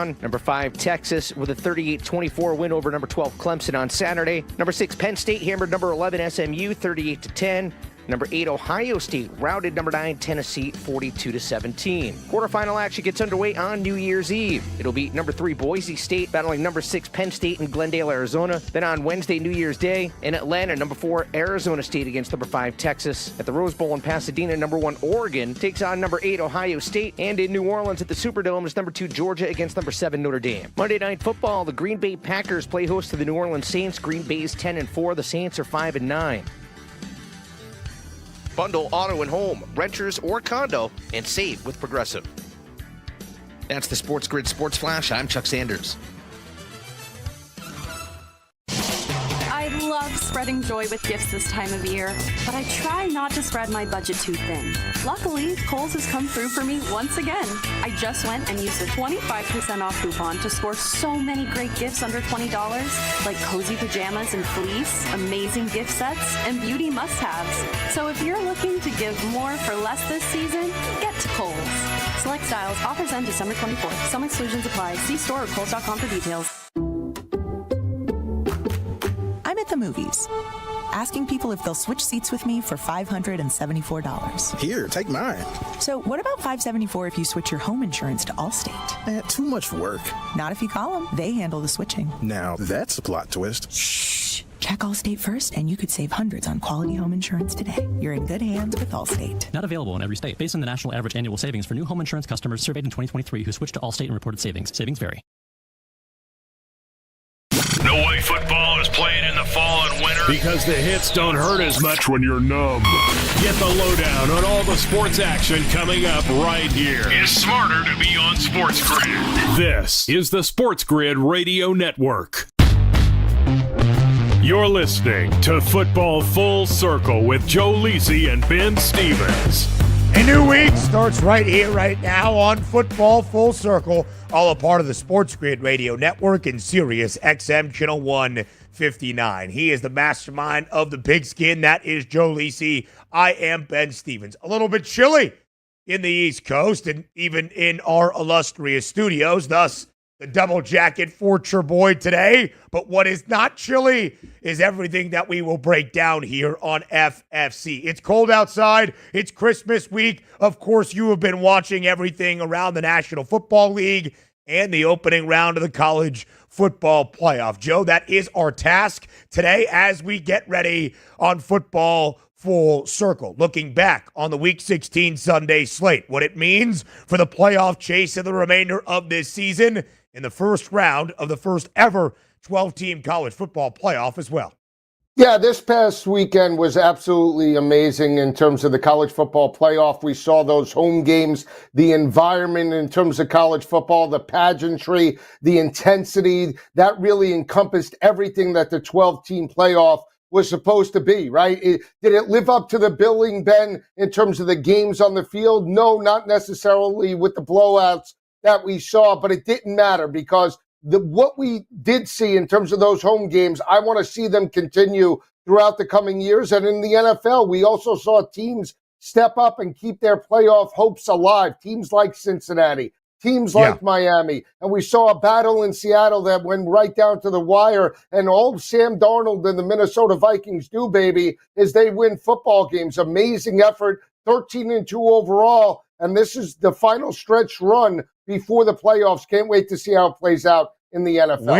Number 5, Texas with a 38-24 win over number 12, Clemson on Saturday. Number 6, Penn State hammered number 11, SMU 38-10. Number 8, Ohio State routed number 9, Tennessee 42-17. Quarterfinal action gets underway on New Year's Eve. It'll be number 3, Boise State battling number 6, Penn State in Glendale, Arizona. Then on Wednesday, New Year's Day, in Atlanta, number 4, Arizona State against number 5, Texas. At the Rose Bowl in Pasadena, number 1, Oregon takes on number 8, Ohio State. And in New Orleans at the Superdome is number 2, Georgia against number 7, Notre Dame. Monday Night Football, the Green Bay Packers play host to the New Orleans Saints. Green Bay's 10-4, the Saints are 5-9. Bundle auto and home, renters or condo, and save with Progressive. That's the SportsGrid Sports Flash. I'm Chuck Sanders. I love spreading joy with gifts this time of year, but I try not to spread my budget too thin. Luckily, Kohl's has come through for me once again. I just went and used a 25% off coupon to score so many great gifts under $20, like cozy pajamas and fleece, amazing gift sets, and beauty must-haves. So if you're looking to give more for less this season, get to Kohl's. Select styles, offers end December 24th. Some exclusions apply. See store or Kohl's.com for details. I'm at the movies, asking people if they'll switch seats with me for $574. Here, take mine. So what about $574 if you switch your home insurance to Allstate? Too much work. Not if you call them. They handle the switching. Now, that's a plot twist. Shh. Check Allstate first, and you could save hundreds on quality home insurance today. You're in good hands with Allstate. Not available in every state. Based on the national average annual savings for new home insurance customers surveyed in 2023 who switched to Allstate and reported savings. Savings vary. No way football is playing in the fall and winter. Because the hits don't hurt as much when you're numb. Get the lowdown on all the sports action coming up right here. It's smarter to be on SportsGrid. This is the SportsGrid Radio Network. You're listening to Football Full Circle with Joe Lisi and Ben Stevens. A new week starts right here, right now on Football Full Circle, all a part of the SportsGrid Radio Network and Sirius XM Channel 159. He is the mastermind of the pigskin. That is Joe Lisi. I am Ben Stevens. A little bit chilly in the East Coast and even in our illustrious studios, thus the double jacket for your boy today. But what is not chilly is everything that we will break down here on FFC. It's cold outside. It's Christmas week. Of course, you have been watching everything around the National Football League and the opening round of the college football playoff. Joe, that is our task today as we get ready on Football Full Circle. Looking back on the Week 16 Sunday slate, what it means for the playoff chase in the remainder of this season in the first round of the first ever 12-team college football playoff as well. Yeah, this past weekend was absolutely amazing in terms of the college football playoff. We saw those home games, the environment in terms of college football, the pageantry, the intensity, that really encompassed everything that the 12-team playoff was supposed to be, right? Did it live up to the billing, Ben, in terms of the games on the field? No, not necessarily with the blowouts that we saw, but it didn't matter because what we did see in terms of those home games, I want to see them continue throughout the coming years. And in the NFL, we also saw teams step up and keep their playoff hopes alive. Teams like Cincinnati, teams like Miami. And we saw a battle in Seattle that went right down to the wire. And all Sam Darnold and the Minnesota Vikings do, baby, is they win football games. Amazing effort, 13-2 overall. And this is the final stretch run before the playoffs. Can't wait to see how it plays out in the NFL.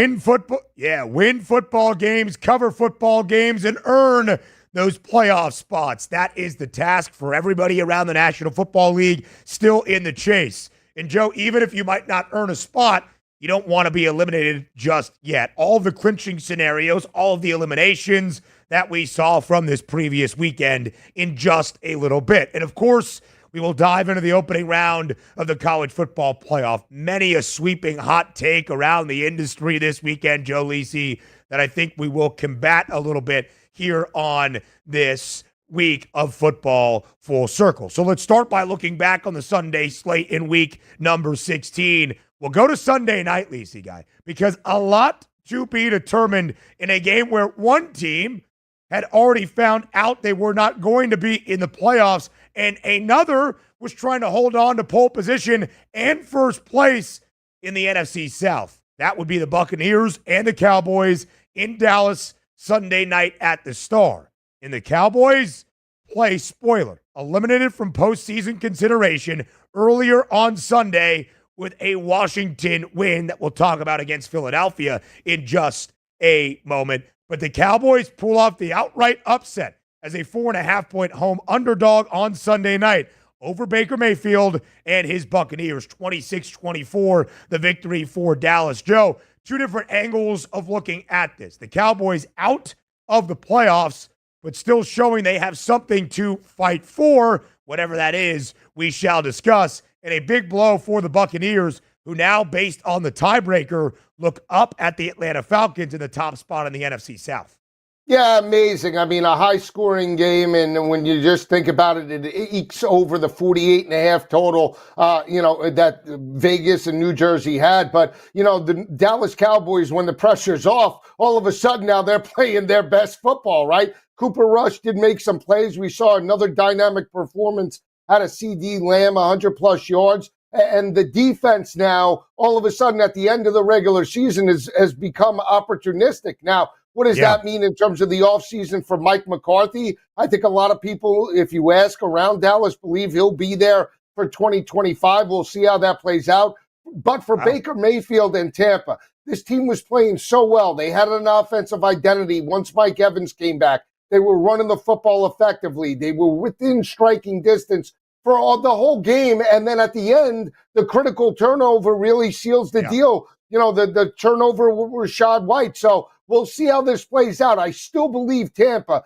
Win football games, cover football games, and earn those playoff spots. That is the task for everybody around the National Football League still in the chase. And Joe, even if you might not earn a spot, you don't want to be eliminated just yet. All of the clinching scenarios, all of the eliminations that we saw from this previous weekend in just a little bit. And of course, we will dive into the opening round of the college football playoff. Many a sweeping hot take around the industry this weekend, Joe Lisi, that I think we will combat a little bit here on this week of Football Full Circle. So let's start by looking back on the Sunday slate in week number 16. We'll go to Sunday night, Lisi, guy, because a lot to be determined in a game where one team had already found out they were not going to be in the playoffs, and another was trying to hold on to pole position and first place in the NFC South. That would be the Buccaneers and the Cowboys in Dallas Sunday night at the Star. And the Cowboys play, spoiler, eliminated from postseason consideration earlier on Sunday with a Washington win that we'll talk about against Philadelphia in just a moment. But the Cowboys pull off the outright upset as a 4.5-point home underdog on Sunday night over Baker Mayfield and his Buccaneers, 26-24, the victory for Dallas. Joe, two different angles of looking at this. The Cowboys out of the playoffs, but still showing they have something to fight for. Whatever that is, we shall discuss. And a big blow for the Buccaneers, who now, based on the tiebreaker, look up at the Atlanta Falcons in the top spot in the NFC South. Yeah, amazing. I mean, a high-scoring game, and when you just think about it, it ekes over the 48.5 total, that Vegas and New Jersey had. But, the Dallas Cowboys, when the pressure's off, all of a sudden now they're playing their best football, right? Cooper Rush did make some plays. We saw another dynamic performance out of CD Lamb, 100-plus yards. And the defense now, all of a sudden at the end of the regular season, has become opportunistic. Now, what does that mean in terms of the offseason for Mike McCarthy? I think a lot of people, if you ask around Dallas, believe he'll be there for 2025. We'll see how that plays out. But for Baker Mayfield and Tampa, this team was playing so well. They had an offensive identity once Mike Evans came back. They were running the football effectively. They were within striking distance for the whole game. And then at the end, the critical turnover really seals the deal. The turnover with Rashad White. So we'll see how this plays out. I still believe Tampa,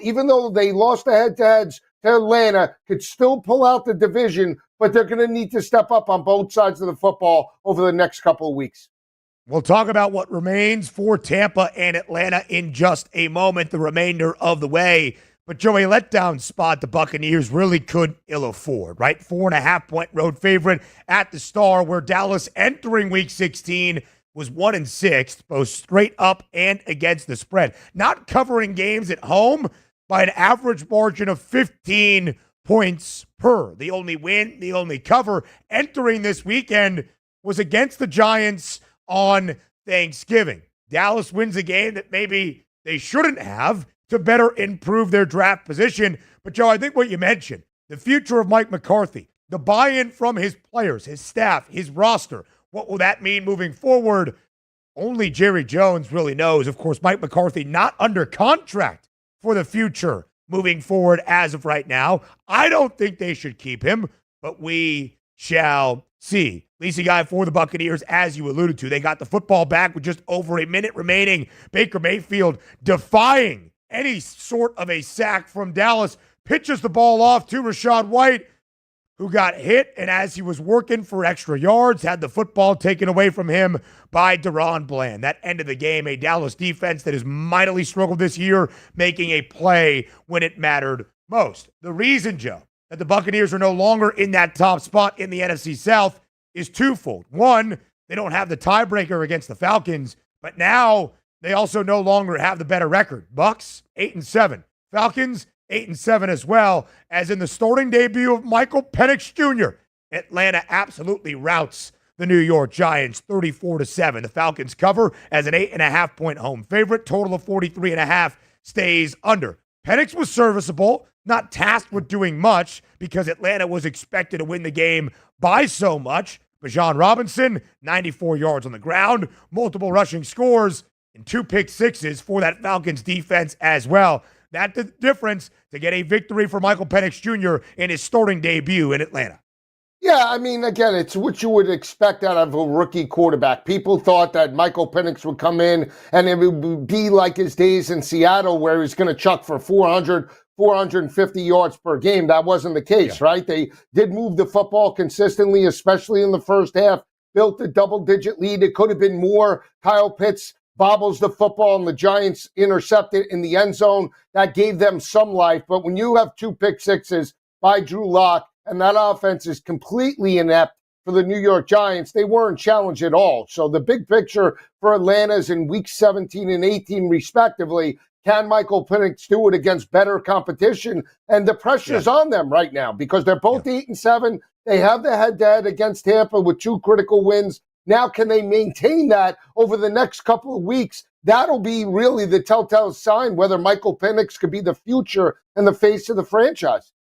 even though they lost the head-to-heads to Atlanta, could still pull out the division, but they're going to need to step up on both sides of the football over the next couple of weeks. We'll talk about what remains for Tampa and Atlanta in just a moment, the remainder of the way. But, Joey, letdown spot the Buccaneers really could ill afford, right? 4.5-point road favorite at the Star, where Dallas entering Week 16 was 1-6, both straight up and against the spread. Not covering games at home by an average margin of 15 points per. The only win, the only cover entering this weekend was against the Giants on Thanksgiving. Dallas wins a game that maybe they shouldn't have to better improve their draft position. But, Joe, I think what you mentioned, the future of Mike McCarthy, the buy-in from his players, his staff, his roster, what will that mean moving forward? Only Jerry Jones really knows. Of course, Mike McCarthy not under contract for the future moving forward as of right now. I don't think they should keep him, but we shall see. Leasing guy for the Buccaneers, as you alluded to. They got the football back with just over a minute remaining. Baker Mayfield defying any sort of a sack from Dallas, pitches the ball off to Rashad White, who got hit, and as he was working for extra yards, had the football taken away from him by Deron Bland. That ended the game. A Dallas defense that has mightily struggled this year, making a play when it mattered most. The reason, Joe, that the Buccaneers are no longer in that top spot in the NFC South is twofold. One, they don't have the tiebreaker against the Falcons, but now they also no longer have the better record. Bucks, 8-7. Falcons, 8-7 as well, as in the starting debut of Michael Penix Jr. Atlanta absolutely routs the New York Giants 34-7. The Falcons cover as an 8.5-point home favorite. Total of 43.5 stays under. Penix was serviceable, not tasked with doing much because Atlanta was expected to win the game by so much. Bijan Robinson, 94 yards on the ground, multiple rushing scores, and 2 pick sixes for that Falcons defense as well. That's the difference to get a victory for Michael Penix Jr. in his starting debut in Atlanta. Yeah, I mean, again, it's what you would expect out of a rookie quarterback. People thought that Michael Penix would come in and it would be like his days in Seattle where he's going to chuck for 400, 450 yards per game. That wasn't the case, right? They did move the football consistently, especially in the first half, built a double-digit lead. It could have been more. Kyle Pitts bobbles the football and the Giants intercept it in the end zone. That gave them some life. But when you have 2 pick sixes by Drew Lock and that offense is completely inept for the New York Giants, they weren't challenged at all. So the big picture for Atlanta is in week 17 and 18 respectively. Can Michael Penix do it against better competition? And the pressure's on them right now because they're both 8-7. They have the head-to-head against Tampa with 2 critical wins Now, can they maintain that over the next couple of weeks? That'll be really the telltale sign whether Michael Penix could be the future and the face of the franchise.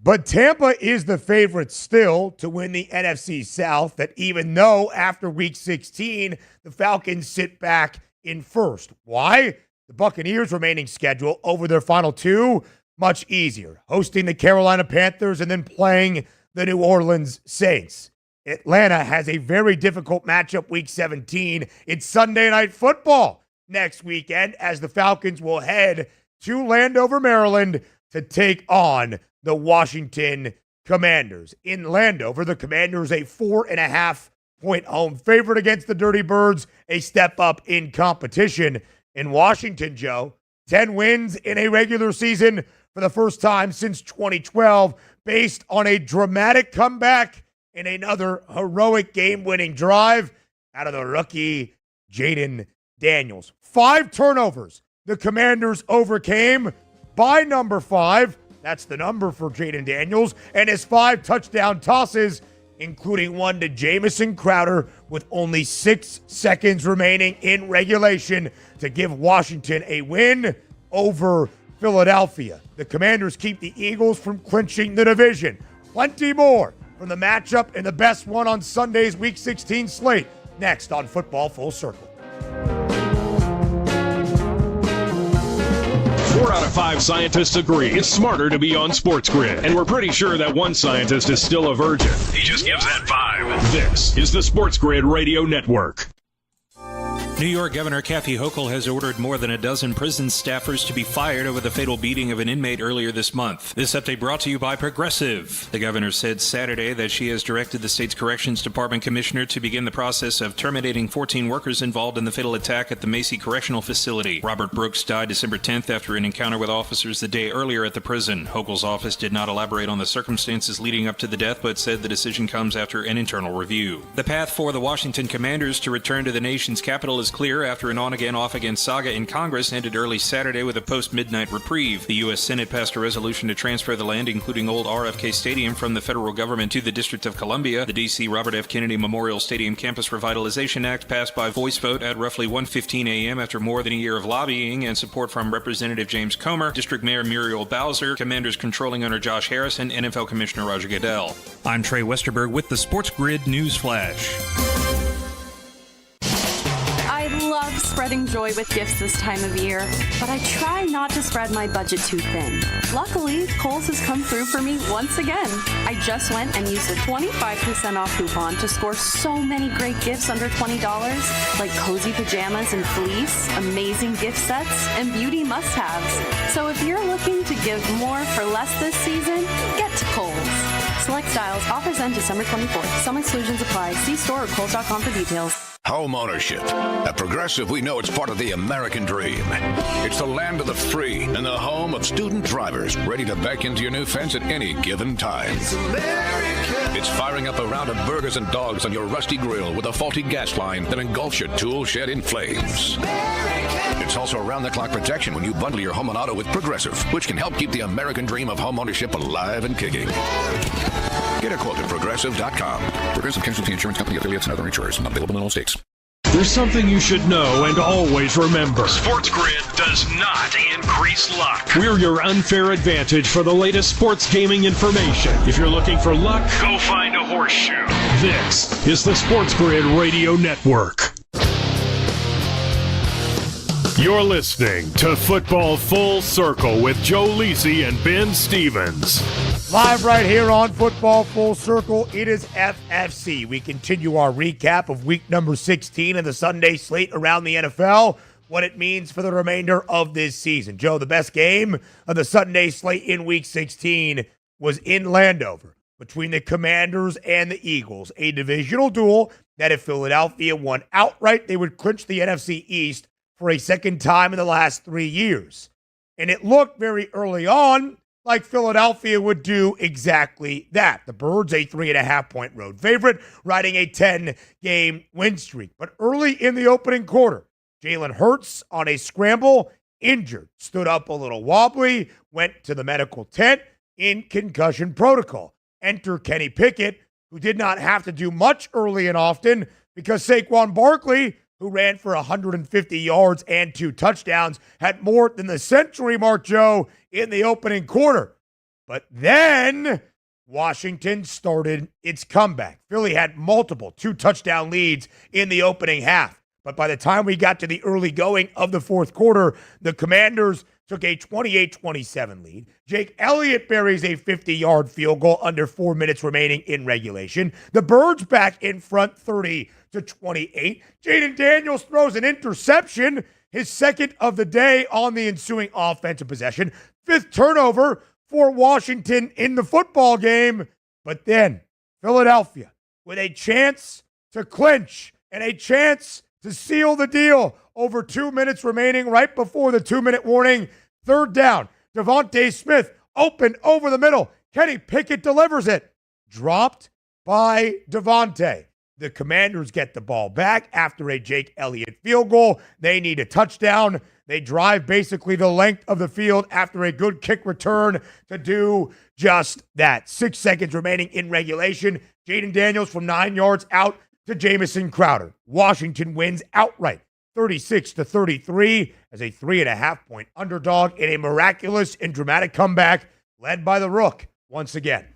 But Tampa is the favorite still to win the NFC South, that even though after Week 16, the Falcons sit back in first. Why? The Buccaneers' remaining schedule over their final two, much easier. Hosting the Carolina Panthers and then playing the New Orleans Saints. Atlanta has a very difficult matchup Week 17. It's Sunday Night Football next weekend as the Falcons will head to Landover, Maryland to take on the Washington Commanders. In Landover, the Commanders a 4.5-point home favorite against the Dirty Birds, a step up in competition. In Washington, Joe, 10 wins in a regular season for the first time since 2012, based on a dramatic comeback in another heroic game-winning drive out of the rookie Jaden Daniels. 5 turnovers the Commanders overcame by number 5. That's the number for Jaden Daniels. And his 5 touchdown tosses, including one to Jamison Crowder with only 6 seconds remaining in regulation to give Washington a win over Philadelphia. The Commanders keep the Eagles from clinching the division. Plenty more from the matchup and the best one on Sunday's Week 16 slate. Next on Football Full Circle. 4 out of 5 scientists agree it's smarter to be on SportsGrid. And we're pretty sure that one scientist is still a virgin. He just gives that vibe. This is the SportsGrid Radio Network. New York Governor Kathy Hochul has ordered more than a dozen prison staffers to be fired over the fatal beating of an inmate earlier this month. This update brought to you by Progressive. The governor said Saturday that she has directed the state's Corrections Department commissioner to begin the process of terminating 14 workers involved in the fatal attack at the Macy Correctional Facility. Robert Brooks died December 10th after an encounter with officers the day earlier at the prison. Hochul's office did not elaborate on the circumstances leading up to the death, but said the decision comes after an internal review. The path for the Washington Commanders to return to the nation's capital is clear after an on-again, off-again saga in Congress ended early Saturday with a post-midnight reprieve. The U.S. Senate passed a resolution to transfer the land, including old RFK Stadium, from the federal government to the District of Columbia. The D.C. Robert F. Kennedy Memorial Stadium Campus Revitalization Act passed by voice vote at roughly 1:15 a.m. after more than a year of lobbying and support from Representative James Comer, District Mayor Muriel Bowser, Commanders controlling owner Josh Harris, and NFL Commissioner Roger Goodell. I'm Trey Westerberg with the SportsGrid News Flash. I love spreading joy with gifts this time of year, but I try not to spread my budget too thin. Luckily, Kohl's has come through for me once again. I just went and used a 25% off coupon to score so many great gifts under $20, like cozy pajamas and fleece, amazing gift sets, and beauty must-haves. So if you're looking to give more for less this season, get to Kohl's. Select styles, offers end December 24th. Some exclusions apply. See store or Kohl's.com for details. Home ownership. At Progressive, we know it's part of the American dream. It's the land of the free and the home of student drivers ready to back into your new fence at any given time. It's firing up a round of burgers and dogs on your rusty grill with a faulty gas line that engulfs your tool shed in flames. It's also around-the-clock protection when you bundle your home and auto with Progressive, which can help keep the American dream of home ownership alive and kicking. Get a quote at Progressive.com. Progressive Casualty Insurance Company, affiliates, and other insurers. Not available in all states. There's something you should know and always remember. SportsGrid does not increase luck. We're your unfair advantage for the latest sports gaming information. If you're looking for luck, go find a horseshoe. This is the SportsGrid Radio Network. You're listening to Football Full Circle with Joe Lisi and Ben Stevens. Live right here on Football Full Circle, it is FFC. We continue our recap of week number 16 of the Sunday slate around the NFL, what it means for the remainder of this season. Joe, the best game of the Sunday slate in week 16 was in Landover between the Commanders and the Eagles, a divisional duel that if Philadelphia won outright, they would clinch the NFC East for a second time in the last 3 years. And it looked very early on like Philadelphia would do exactly that. The Birds, a 3.5-point road favorite, riding a 10-game win streak. But early in the opening quarter, Jalen Hurts on a scramble, injured, stood up a little wobbly, went to the medical tent in concussion protocol. Enter Kenny Pickett, who did not have to do much early and often, because Saquon Barkley, who ran for 150 yards and 2 touchdowns, had more than the century mark, Joe, in the opening quarter. But then Washington started its comeback. Philly had multiple 2-touchdown leads in the opening half. But by the time we got to the early going of the fourth quarter, the Commanders took a 28-27 lead. Jake Elliott buries a 50-yard field goal under 4 minutes remaining in regulation. The Birds back in front 30-28. Jaden Daniels throws an interception, his second of the day on the ensuing offensive possession. 5th turnover for Washington in the football game. But then Philadelphia, with a chance to clinch and a chance to seal the deal over 2 minutes remaining right before the 2-minute warning. 3rd down, Devontae Smith open over the middle. Kenny Pickett delivers it. Dropped by Devontae. The Commanders get the ball back after a Jake Elliott field goal. They need a touchdown. They drive basically the length of the field after a good kick return to do just that. 6 seconds remaining in regulation. Jaden Daniels from 9 yards out to Jamison Crowder. Washington wins outright, 36-33, as a 3.5-point underdog in a miraculous and dramatic comeback led by the Rook once again.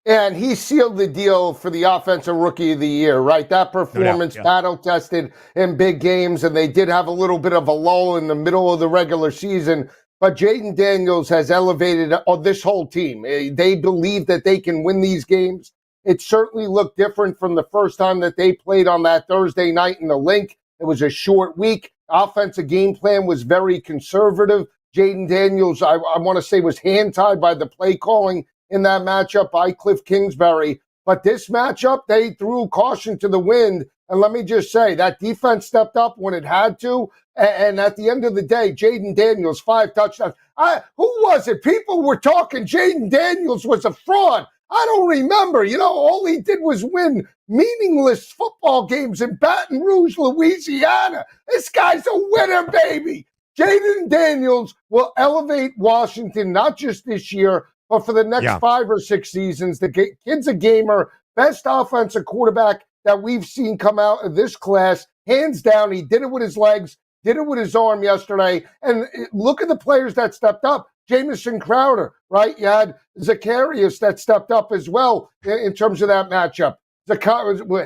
And he sealed the deal for the Offensive Rookie of the Year, right? That performance, battle-tested in big games, and they did have a little bit of a lull in the middle of the regular season. But Jaden Daniels has elevated this whole team. They believe that they can win these games. It certainly looked different from the first time that they played on that Thursday night in the Link. It was a short week. Offensive game plan was very conservative. Jaden Daniels, I want to say, was hand-tied by the play calling in that matchup by Cliff Kingsbury. But this matchup, they threw caution to the wind. And let me just say, that defense stepped up when it had to. And at the end of the day, Jaden Daniels, 5 touchdowns. Who was it? People were talking Jaden Daniels was a fraud. I don't remember. All he did was win meaningless football games in Baton Rouge, Louisiana. This guy's a winner, baby. Jaden Daniels will elevate Washington, not just this year, but for the next 5 or 6 seasons. The kid's a gamer, best offensive quarterback that we've seen come out of this class. Hands down, he did it with his legs, did it with his arm yesterday. And look at the players that stepped up. Jamison Crowder, right? You had Zacharias that stepped up as well in terms of that matchup.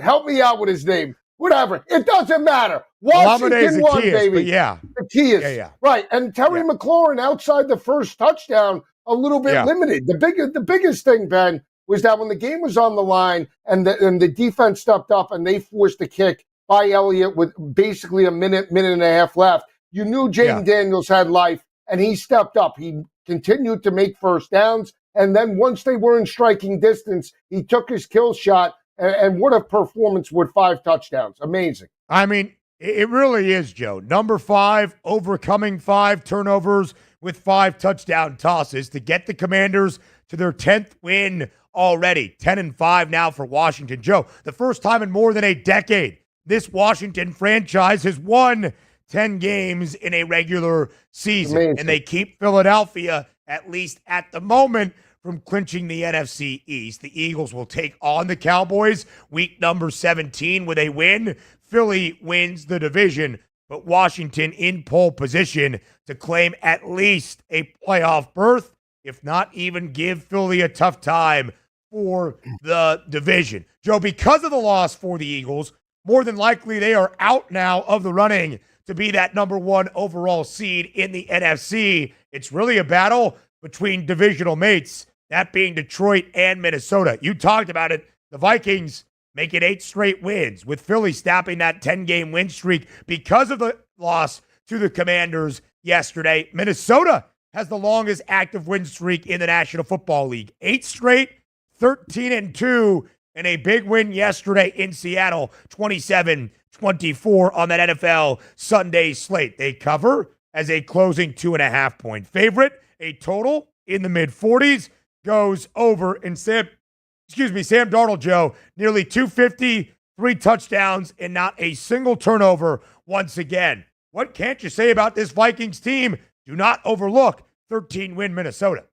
Help me out with his name. Whatever. It doesn't matter. Washington won, baby. Zacchaeus. Yeah. Right. And Terry McLaurin outside the first touchdown, a little bit limited. The biggest thing, Ben, was that when the game was on the line and the defense stepped up and they forced a kick by Elliott with basically a minute and a half left, you knew Jaden Daniels had life. And he stepped up. He continued to make first downs. And then once they were in striking distance, he took his kill shot. And what a performance with 5 touchdowns. Amazing. I mean, it really is, Joe. Number 5, overcoming 5 turnovers with 5 touchdown tosses to get the Commanders to their 10th win already. 10-5 now for Washington. Joe, the first time in more than a decade, this Washington franchise has won 10 games in a regular season. Amazing. And they keep Philadelphia, at least at the moment, from clinching the NFC East. The Eagles will take on the Cowboys week number 17 with a win. Philly wins the division, but Washington in pole position to claim at least a playoff berth, if not even give Philly a tough time for the division. Joe, because of the loss for the Eagles, more than likely they are out now of the running to be that number 1 overall seed in the NFC. It's really a battle between divisional mates, that being Detroit and Minnesota. You talked about it. The Vikings making 8 straight wins, with Philly snapping that 10-game win streak because of the loss to the Commanders yesterday. Minnesota has the longest active win streak in the National Football League. 8 straight, 13-2, and a big win yesterday in Seattle, 27-24 on that NFL Sunday slate. They cover as a closing 2.5-point favorite. A total in the mid-40s goes over. And Sam Darnold, Joe, nearly 250, 3 touchdowns, and not a single turnover once again. What can't you say about this Vikings team? Do not overlook 13-win Minnesota.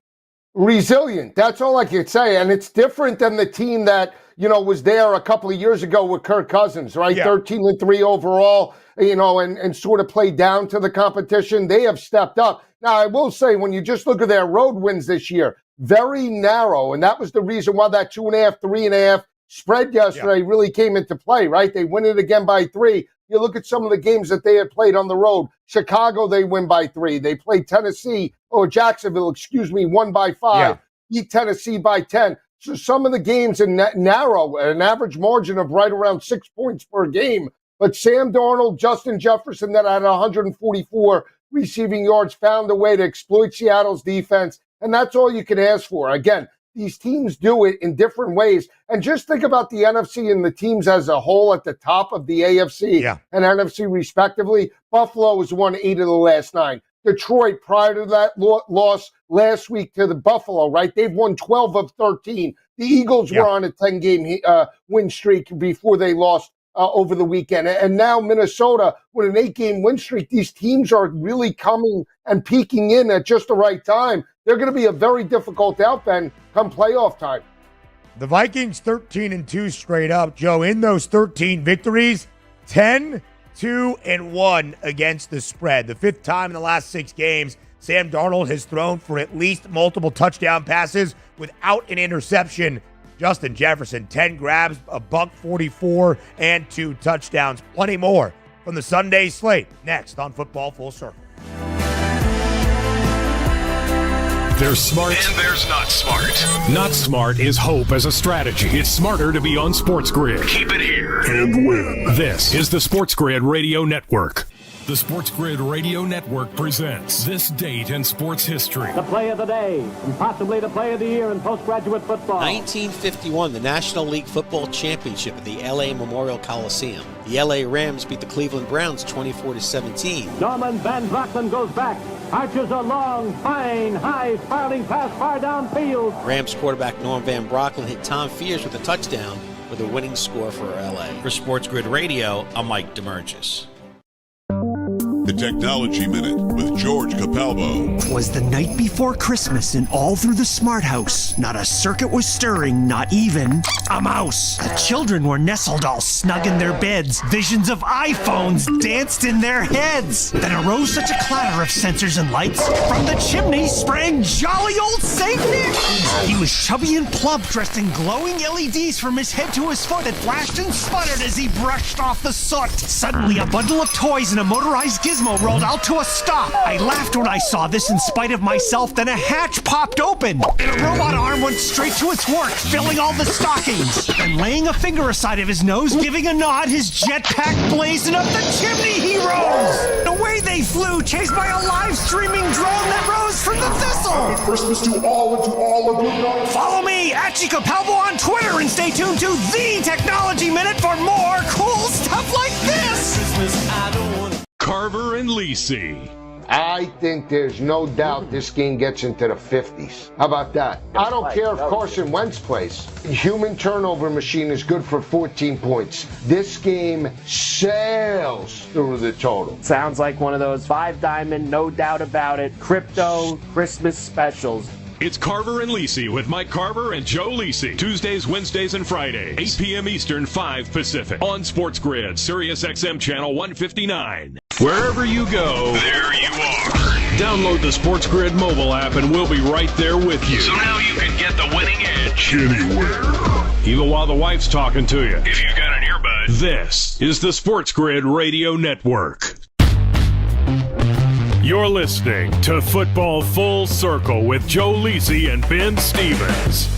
Resilient. That's all I can say. And it's different than the team that, was there a couple of years ago with Kirk Cousins, right? Yeah. 13-3 overall, and sort of played down to the competition. They have stepped up. Now, I will say, when you just look at their road wins this year, very narrow, and that was the reason why that 2.5, 3.5 spread yesterday really came into play, right? They win it again by 3. You look at some of the games that they had played on the road. Chicago, they win by 3. They played Jacksonville, won by 5. Beat Tennessee by 10. So some of the games in narrow, an average margin of right around 6 points per game. But Sam Darnold, Justin Jefferson, that had 144 receiving yards, found a way to exploit Seattle's defense. And that's all you can ask for. Again, these teams do it in different ways. And just think about the NFC and the teams as a whole at the top of the AFC and NFC respectively. Buffalo has won 8 of the last 9. Detroit, prior to that loss last week to the Buffalo, right? They've won 12 of 13. The Eagles were on a 10-game win streak before they lost over the weekend. And now Minnesota with an 8-game win streak. These teams are really coming and peaking in at just the right time. They're going to be a very difficult out then come playoff time. The Vikings 13-2 straight up, Joe. In those 13 victories, 10-2-1 against the spread. The 5th time in the last 6 games, Sam Darnold has thrown for at least multiple touchdown passes without an interception. Justin Jefferson, 10 grabs, $144, and 2 touchdowns. Plenty more from the Sunday slate. Next on Football Full Circle. There's smart. And there's not smart. Not smart is hope as a strategy. It's smarter to be on SportsGrid. Keep it here. And win. This is the SportsGrid Radio Network. The SportsGrid Radio Network presents This Date in Sports History. The play of the day, and possibly the play of the year in postgraduate football. 1951, the National League Football Championship at the L.A. Memorial Coliseum. The L.A. Rams beat the Cleveland Browns 24-17. Norman Van Brocklin goes back, arches a long, fine, high, spiraling pass far downfield. Rams quarterback Norm Van Brocklin hit Tom Fears with a touchdown with a winning score for L.A. For SportsGrid Radio, I'm Mike DeMurgis. The Technology Minute with George Capalbo. 'Twas the night before Christmas, and all through the smart house, not a circuit was stirring, not even a mouse. The children were nestled all snug in their beds. Visions of iPhones danced in their heads. Then arose such a clatter of sensors and lights. From the chimney sprang jolly old Saint Nick. He was chubby and plump, dressed in glowing LEDs from his head to his foot. It flashed and sputtered as he brushed off the soot. Suddenly, a bundle of toys and a motorized gizmo rolled out to a stop. I laughed when I saw this in spite of myself. Then a hatch popped open, and a robot arm went straight to its work, filling all the stockings. And laying a finger aside of his nose, giving a nod, his jetpack blazing up the chimney he rose. Away they flew, chased by a live streaming drone that rose from the thistle. Happy Christmas to all and to all a good night. Follow me, @Capalbo on Twitter, and stay tuned to The Technology Minute for more cool stuff like this. Christmas, I don't want Carver and Lisi. I think there's no doubt this game gets into the 50s. How about that? I don't care if Carson Wentz plays. Human turnover machine is good for 14 points. This game sails through the total. Sounds like one of those 5-diamond, no doubt about it, crypto Christmas specials. It's Carver and Lisi with Mike Carver and Joe Lisi. Tuesdays, Wednesdays, and Fridays. 8 p.m. Eastern, 5 Pacific. On SportsGrid, Sirius XM Channel 159. Wherever you go, there you are. Download the SportsGrid mobile app and we'll be right there with you. So now you can get the winning edge anywhere. Even while the wife's talking to you. if you got an earbud. This is the SportsGrid Radio Network. You're listening to Football Full Circle with Joe Lisi and Ben Stevens.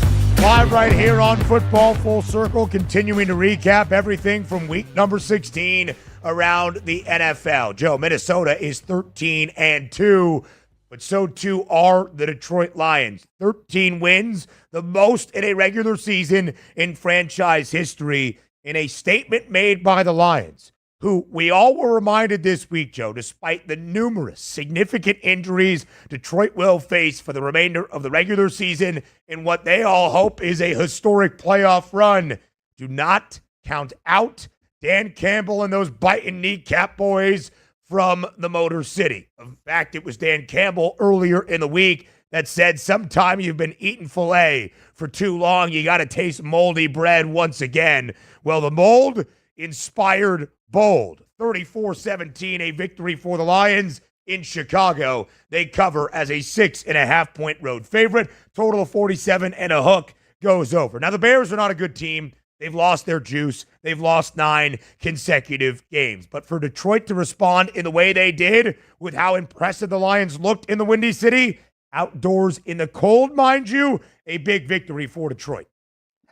Live right here on Football Full Circle, continuing to recap everything from week number 16 around the NFL. Joe, Minnesota is 13-2, but so too are the Detroit Lions. 13 wins, the most in a regular season in franchise history, in a statement made by the Lions, who we all were reminded this week, Joe, despite the numerous significant injuries Detroit will face for the remainder of the regular season in what they all hope is a historic playoff run. Do not count out Dan Campbell and those biting kneecap boys from the Motor City. In fact, it was Dan Campbell earlier in the week that said sometime you've been eating filet for too long, you got to taste moldy bread once again. Well, the mold inspired bold. 34-17, a victory for the Lions in Chicago. They cover as a 6.5-point road favorite. Total of 47 and a hook goes over. Now, the Bears are not a good team. They've lost their juice. They've lost 9 consecutive games. But for Detroit to respond in the way they did, with how impressive the Lions looked in the Windy City, outdoors in the cold, mind you, a big victory for Detroit.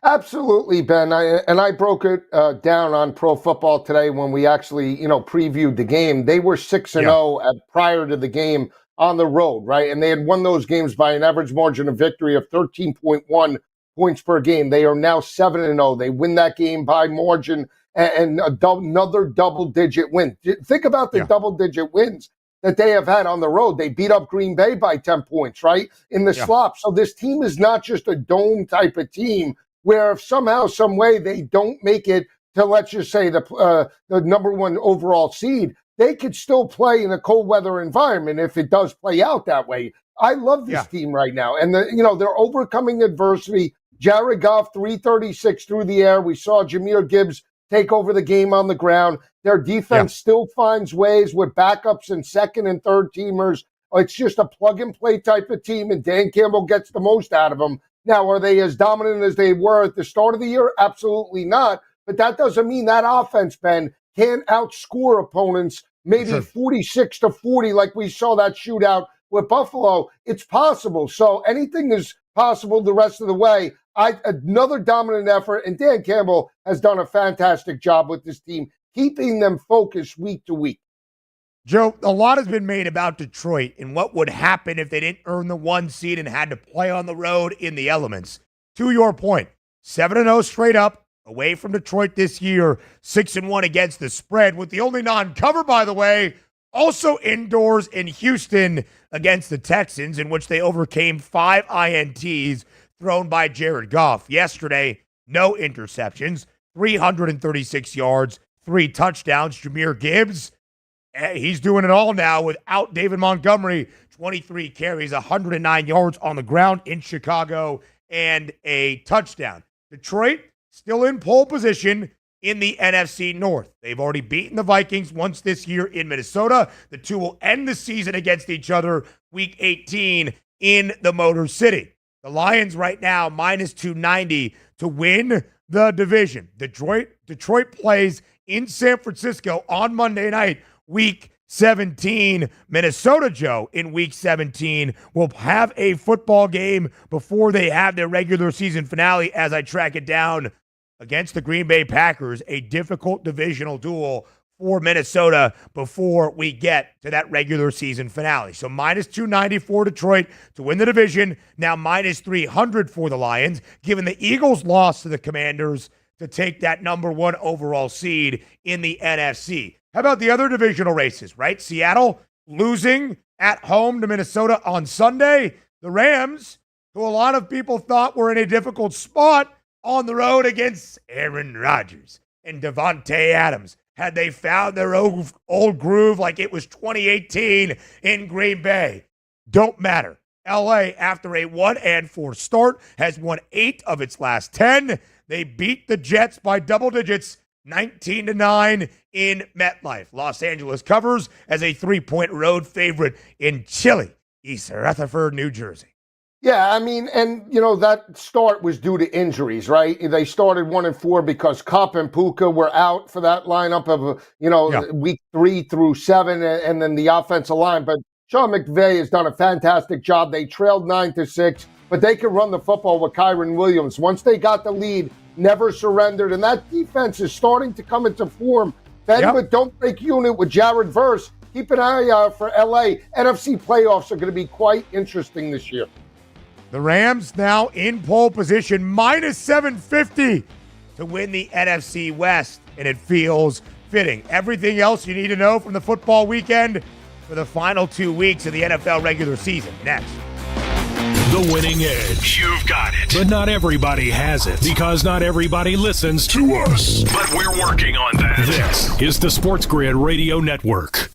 Absolutely, Ben. I broke it down on Pro Football Today when we actually, previewed the game. They were 6-0 prior to the game on the road, right? And they had won those games by an average margin of victory of 13.1 points per game. They are now 7-0. They win that game by margin and another double-digit win. Think about the double-digit wins that they have had on the road. They beat up Green Bay by 10 points, right, in the slop. So this team is not just a dome type of team where if somehow, some way they don't make it to, let's just say, the number 1 overall seed, they could still play in a cold weather environment if it does play out that way. I love this team right now. And, they're overcoming adversity. Jared Goff, 336 through the air. We saw Jahmyr Gibbs take over the game on the ground. Their defense still finds ways with backups and second and third teamers. It's just a plug-and-play type of team, and Dan Campbell gets the most out of them. Now, are they as dominant as they were at the start of the year? Absolutely not. But that doesn't mean that offense, Ben, can't outscore opponents maybe 46-40 like we saw that shootout with Buffalo. It's possible. So anything is possible the rest of the way. Another dominant effort, and Dan Campbell has done a fantastic job with this team, keeping them focused week to week. Joe, a lot has been made about Detroit and what would happen if they didn't earn the 1 seed and had to play on the road in the elements. To your point, 7-0 straight up away from Detroit this year, 6-1 against the spread, with the only non-cover, by the way, also indoors in Houston against the Texans, in which they overcame 5 INTs thrown by Jared Goff. Yesterday, no interceptions, 336 yards, 3 touchdowns. Jahmyr Gibbs, he's doing it all now without David Montgomery. 23 carries, 109 yards on the ground in Chicago, and a touchdown. Detroit still in pole position in the NFC North. They've already beaten the Vikings once this year in Minnesota. The two will end the season against each other Week 18 in the Motor City. The Lions right now minus 290 to win the division. Detroit plays in San Francisco on Monday night, Week 17. Minnesota, Joe, in Week 17 will have a football game before they have their regular season finale, as I track it down, against the Green Bay Packers, a difficult divisional duel for Minnesota before we get to that regular season finale. So minus 290 for Detroit to win the division, now minus 300 for the Lions, given the Eagles' loss to the Commanders to take that number 1 overall seed in the NFC. How about the other divisional races, right? Seattle losing at home to Minnesota on Sunday. The Rams, who a lot of people thought were in a difficult spot on the road against Aaron Rodgers and Devontae Adams. Had they found their old groove like it was 2018 in Green Bay? Don't matter. LA, after a 1-4 start, has won 8 of its last 10. They beat the Jets by double digits, 19-9 in MetLife. Los Angeles covers as a 3-point road favorite in chilly East Rutherford, New Jersey. Yeah, I mean, and, that start was due to injuries, right? They started 1-4 because Kupp and Puka were out for that lineup of, week 3 through 7, and then the offensive line. But Sean McVay has done a fantastic job. They trailed 9-6, but they could run the football with Kyron Williams. Once they got the lead, never surrendered, and that defense is starting to come into form. But don't break unit with Jared Verse. Keep an eye out for LA. NFC playoffs are going to be quite interesting this year. The Rams now in pole position, minus 750 to win the NFC West, and it feels fitting. Everything else you need to know from the football weekend for the final 2 weeks of the NFL regular season. Next. The winning edge. You've got it. But not everybody has it, because not everybody listens to us. But we're working on that. This is the SportsGrid Radio Network.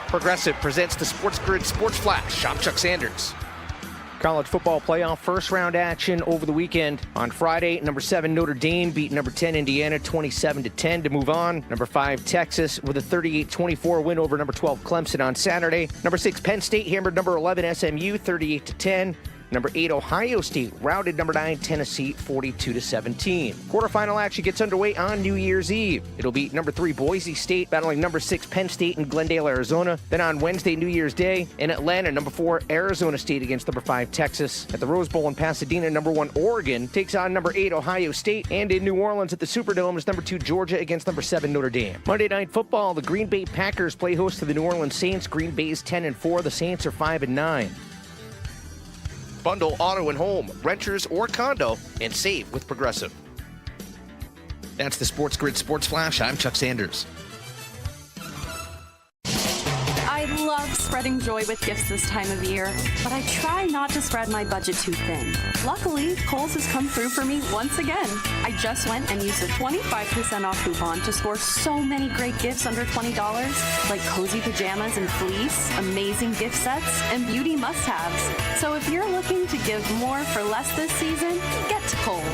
Progressive presents the SportsGrid Sports Flash. I'm Chuck Sanders. College football playoff first round action over the weekend. On Friday, number 7 Notre Dame beat number 10 Indiana 27-10 to move on. Number 5 Texas with a 38-24 win over number 12 Clemson on Saturday. Number 6 Penn State hammered number 11 SMU 38-10. Number 8 Ohio State routed number 9 Tennessee 42-17. Quarterfinal action gets underway on New Year's Eve. It'll be number 3 Boise State battling number 6 Penn State in Glendale, Arizona. Then on Wednesday, New Year's Day, in Atlanta, number 4 Arizona State against number 5 Texas. At the Rose Bowl in Pasadena, number 1 Oregon takes on number 8 Ohio State. And in New Orleans at the Superdome is number 2 Georgia against number 7 Notre Dame. Monday Night Football, the Green Bay Packers play host to the New Orleans Saints. Green Bay's 10-4. The Saints are 5-9. Bundle auto and home, renters or condo, and save with Progressive. That's the SportsGrid Sports Flash. I'm Chuck Sanders. I love spreading joy with gifts this time of year, but I try not to spread my budget too thin. Luckily, Kohl's has come through for me once again. I just went and used a 25% off coupon to score so many great gifts under $20, like cozy pajamas and fleece, amazing gift sets, and beauty must-haves. So if you're looking to give more for less this season, get to Kohl's.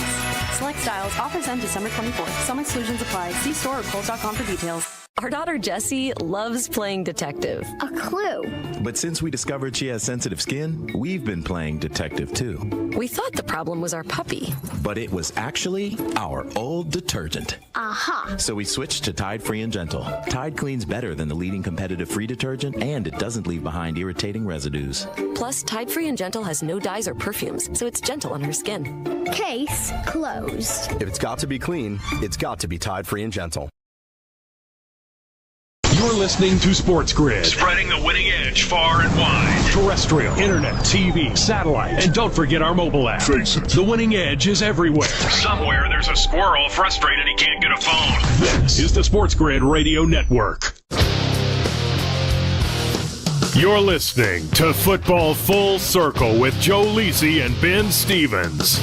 Select styles, offers end December 24th. Some exclusions apply. See store or Kohl's.com for details. Our daughter Jessie loves playing detective. A clue. But since we discovered she has sensitive skin, we've been playing detective too. We thought the problem was our puppy. But it was actually our old detergent. Aha. So we switched to Tide Free and Gentle. Tide cleans better than the leading competitive free detergent, and it doesn't leave behind irritating residues. Plus, Tide Free and Gentle has no dyes or perfumes, so it's gentle on her skin. Case closed. If it's got to be clean, it's got to be Tide Free and Gentle. You're listening to SportsGrid. Spreading the winning edge far and wide. Terrestrial, internet, TV, satellite, and don't forget our mobile app. Face it. The winning edge is everywhere. Somewhere there's a squirrel frustrated he can't get a phone. This is the SportsGrid Radio Network. You're listening to Football Full Circle with Joe Lisi and Ben Stevens.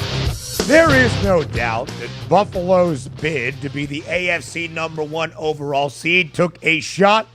There is no doubt that Buffalo's bid to be the AFC number 1 overall seed took a shot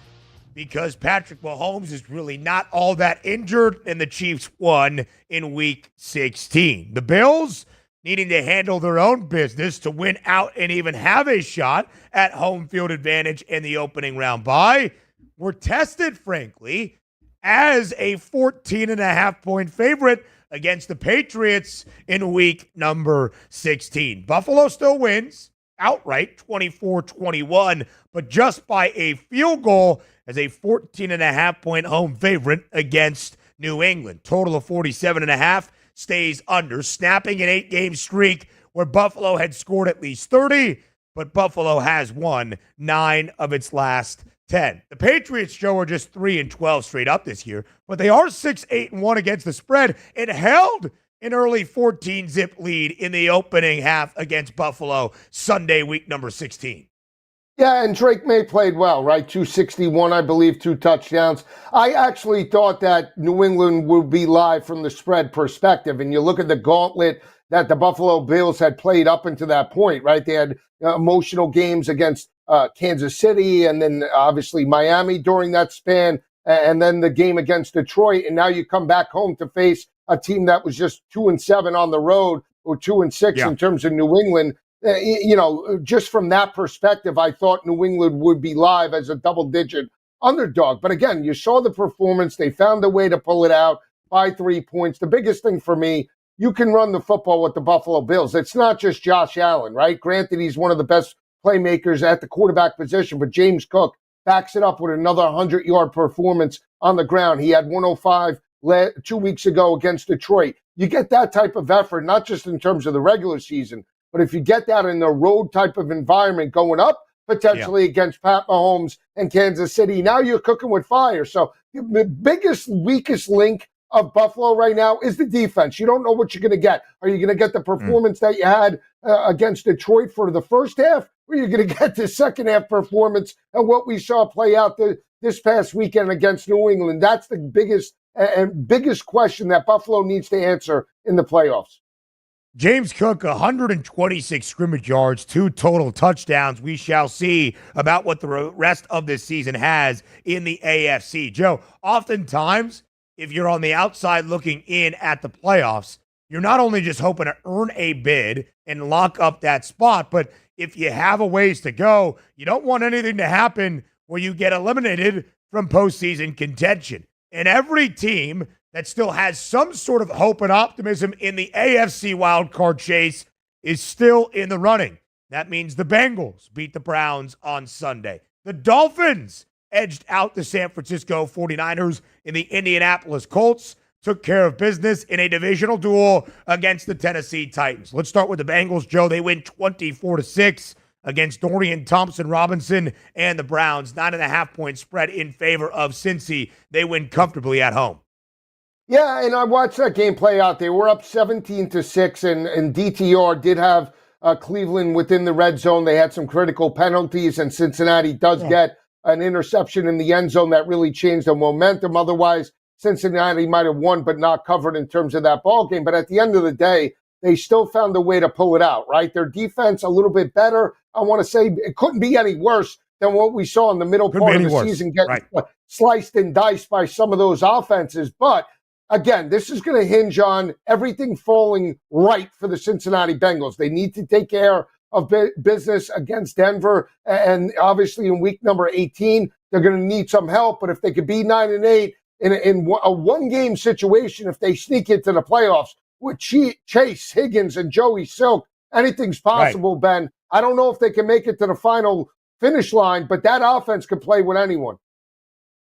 because Patrick Mahomes is really not all that injured, and the Chiefs won in Week 16. The Bills, needing to handle their own business to win out and even have a shot at home field advantage in the opening round bye, were tested, frankly, as a 14.5-point favorite against the Patriots in week number 16. Buffalo still wins outright 24-21, but just by a field goal as a 14.5-point home favorite against New England. Total of 47.5 stays under, snapping an 8-game streak where Buffalo had scored at least 30, but Buffalo has won 9 of its last 10. The Patriots, Joe, are just 3-12 straight up this year, but they are 6-8-1 against the spread and held an early 14-zip lead in the opening half against Buffalo Sunday, week number 16. Yeah, and Drake May played well, right? 261, I believe, 2 touchdowns. I actually thought that New England would be live from the spread perspective, and you look at the gauntlet that the Buffalo Bills had played up until that point, right? They had emotional games against Kansas City and then obviously Miami during that span, and then the game against Detroit. And now you come back home to face a team that was just 2-7 on the road, or 2-6 in terms of New England. Just from that perspective, I thought New England would be live as a double-digit underdog. But again, you saw the performance. They found a way to pull it out by 3 points. The biggest thing for me, you can run the football with the Buffalo Bills. It's not just Josh Allen, right? Granted, he's one of the best playmakers at the quarterback position, but James Cook backs it up with another 100-yard performance on the ground. He had 105 2 weeks ago against Detroit. You get that type of effort, not just in terms of the regular season, but if you get that in the road type of environment going up, potentially against Pat Mahomes and Kansas City, now you're cooking with fire. So the biggest, weakest link of Buffalo right now is the defense. You don't know what you're going to get. Are you going to get the performance that you had against Detroit for the first half? Or are you going to get the second half performance and what we saw play out this past weekend against New England? That's the biggest question that Buffalo needs to answer in the playoffs. James Cook, 126 scrimmage yards, 2 total touchdowns. We shall see about what the rest of this season has in the AFC. Joe, oftentimes, if you're on the outside looking in at the playoffs, you're not only just hoping to earn a bid and lock up that spot, but if you have a ways to go, you don't want anything to happen where you get eliminated from postseason contention. And every team that still has some sort of hope and optimism in the AFC wildcard chase is still in the running. That means the Bengals beat the Browns on Sunday. The Dolphins edged out the San Francisco 49ers, and the Indianapolis Colts took care of business in a divisional duel against the Tennessee Titans. Let's start with the Bengals, Joe. They win 24-6 against Dorian Thompson-Robinson and the Browns. 9.5-point spread in favor of Cincy. They win comfortably at home. Yeah, and I watched that game play out. They were up 17-6, and DTR did have Cleveland within the red zone. They had some critical penalties, and Cincinnati does get an interception in the end zone that really changed the momentum. Otherwise, Cincinnati might have won but not covered in terms of that ball game. But at the end of the day, they still found a way to pull it out, right? Their defense a little bit better. I want to say it couldn't be any worse than what we saw in the middle part of the season, getting sliced and diced by some of those offenses. But again, this is going to hinge on everything falling right for the Cincinnati Bengals. They need to take care of business against Denver. And obviously in week number 18, they're going to need some help. But if they could be 9-8 in a one-game situation, if they sneak into the playoffs with Chase, Higgins, and Joey Silk, anything's possible, Ben. I don't know if they can make it to the final finish line, but that offense could play with anyone.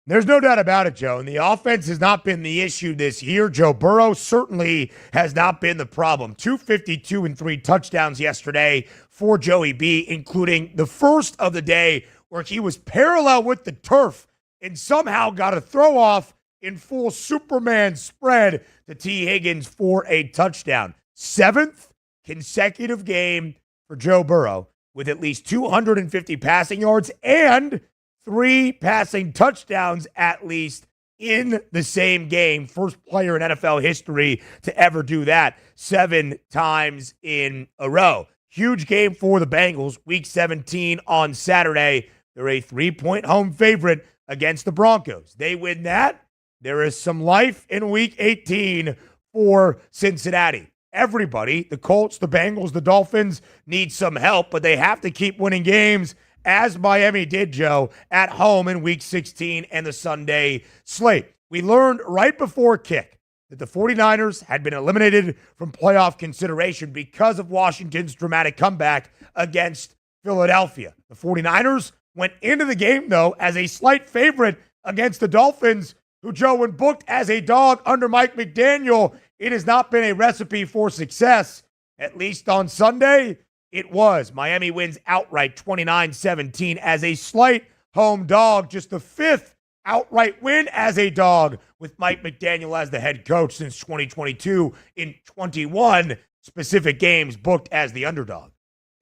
There's no doubt about it, Joe. And the offense has not been the issue this year. Joe Burrow certainly has not been the problem. 252 and 3 touchdowns yesterday for Joey B, including the first of the day where he was parallel with the turf and somehow got a throw off in full Superman spread to T. Higgins for a touchdown. 7th consecutive game for Joe Burrow with at least 250 passing yards and 3 passing touchdowns at least in the same game. First player in NFL history to ever do that 7 times in a row. Huge game for the Bengals. Week 17 on Saturday. They're a 3-point home favorite against the Broncos. They win that. There is some life in Week 18 for Cincinnati. Everybody, the Colts, the Bengals, the Dolphins, need some help, but they have to keep winning games, as Miami did, Joe, at home in Week 16 and the Sunday slate. We learned right before kick that the 49ers had been eliminated from playoff consideration because of Washington's dramatic comeback against Philadelphia. The 49ers went into the game, though, as a slight favorite against the Dolphins, who, Joe, when booked as a dog under Mike McDaniel, it has not been a recipe for success. At least on Sunday, it was. Miami wins outright 29-17 as a slight home dog, just the 5th outright win as a dog with Mike McDaniel as the head coach since 2022 in 21 specific games booked as the underdog.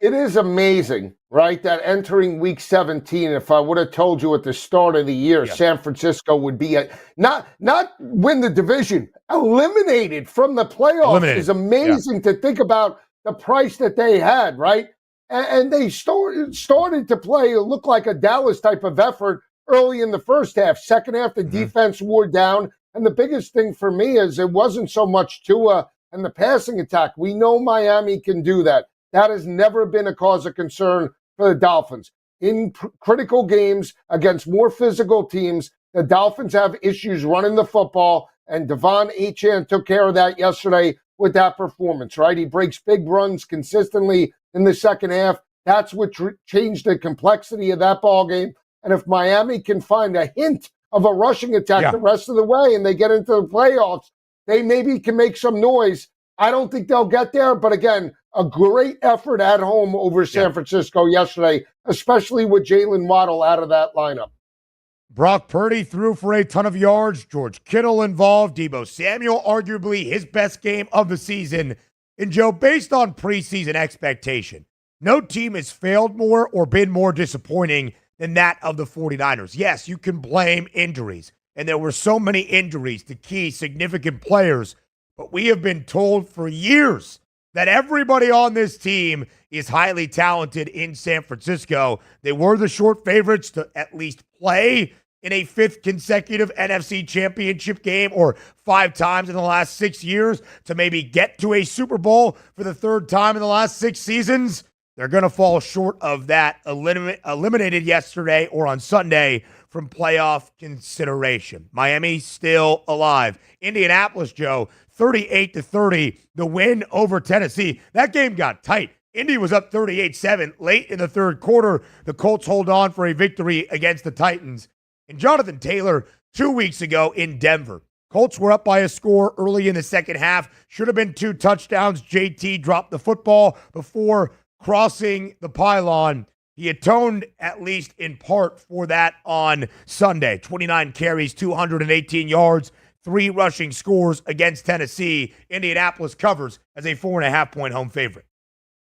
It is amazing, right, that entering Week 17, if I would have told you at the start of the year, San Francisco would be not win the division, eliminated from the playoffs is amazing to think about the price that they had, right? And they started to play, look like a Dallas type of effort early in the first half. Second half, the defense wore down. And the biggest thing for me is it wasn't so much Tua and the passing attack. We know Miami can do that. That has never been a cause of concern for the Dolphins. In critical games against more physical teams, the Dolphins have issues running the football, and Devon Achane took care of that yesterday with that performance, right? He breaks big runs consistently in the second half. That's what changed the complexity of that ball game. And if Miami can find a hint of a rushing attack the rest of the way and they get into the playoffs, they maybe can make some noise. I don't think they'll get there, but again, a great effort at home over San Francisco yesterday, especially with Jalen Waddle out of that lineup. Brock Purdy threw for a ton of yards. George Kittle involved. Deebo Samuel, arguably his best game of the season. And Joe, based on preseason expectation, no team has failed more or been more disappointing than that of the 49ers. Yes, you can blame injuries, and there were so many injuries to key significant players, but we have been told for years that everybody on this team is highly talented in San Francisco. They were the short favorites to at least play in a fifth consecutive NFC championship game, or 5 times in the last 6 years, to maybe get to a Super Bowl for the third time in the last 6 seasons. They're going to fall short of that, eliminated yesterday or on Sunday from playoff consideration. Miami still alive. Indianapolis, Joe, 38-30, the win over Tennessee. That game got tight. Indy was up 38-7 late in the third quarter. The Colts hold on for a victory against the Titans. And Jonathan Taylor, 2 weeks ago in Denver. Colts were up by a score early in the second half. Should have been 2 touchdowns. JT dropped the football before crossing the pylon. He atoned, at least in part, for that on Sunday. 29 carries, 218 yards, 3 rushing scores against Tennessee. Indianapolis covers as a 4.5-point home favorite.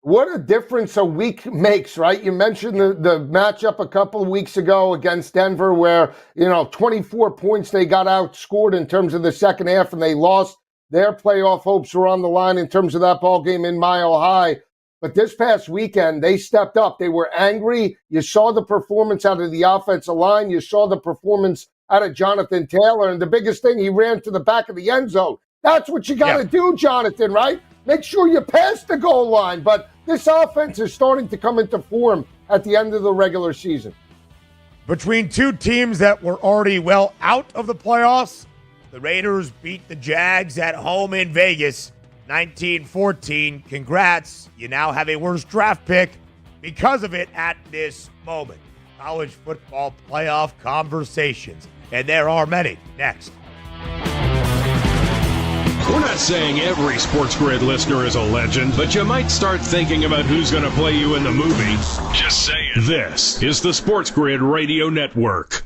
What a difference a week makes, right? You mentioned the matchup a couple of weeks ago against Denver where, 24 points they got outscored in terms of the second half and they lost. Their playoff hopes were on the line in terms of that ball game in Mile High. But this past weekend, they stepped up. They were angry. You saw the performance out of the offensive line. You saw the performance out of Jonathan Taylor. And the biggest thing, he ran to the back of the end zone. That's what you got to do, Jonathan, right? Make sure you pass the goal line. But this offense is starting to come into form at the end of the regular season. Between 2 teams that were already well out of the playoffs, the Raiders beat the Jags at home in Vegas, 19-14. Congrats. You now have a worse draft pick because of it at this moment. College football playoff conversations. And there are many. Next. We're not saying every SportsGrid listener is a legend, but you might start thinking about who's going to play you in the movie. Just saying. This is the SportsGrid Radio Network.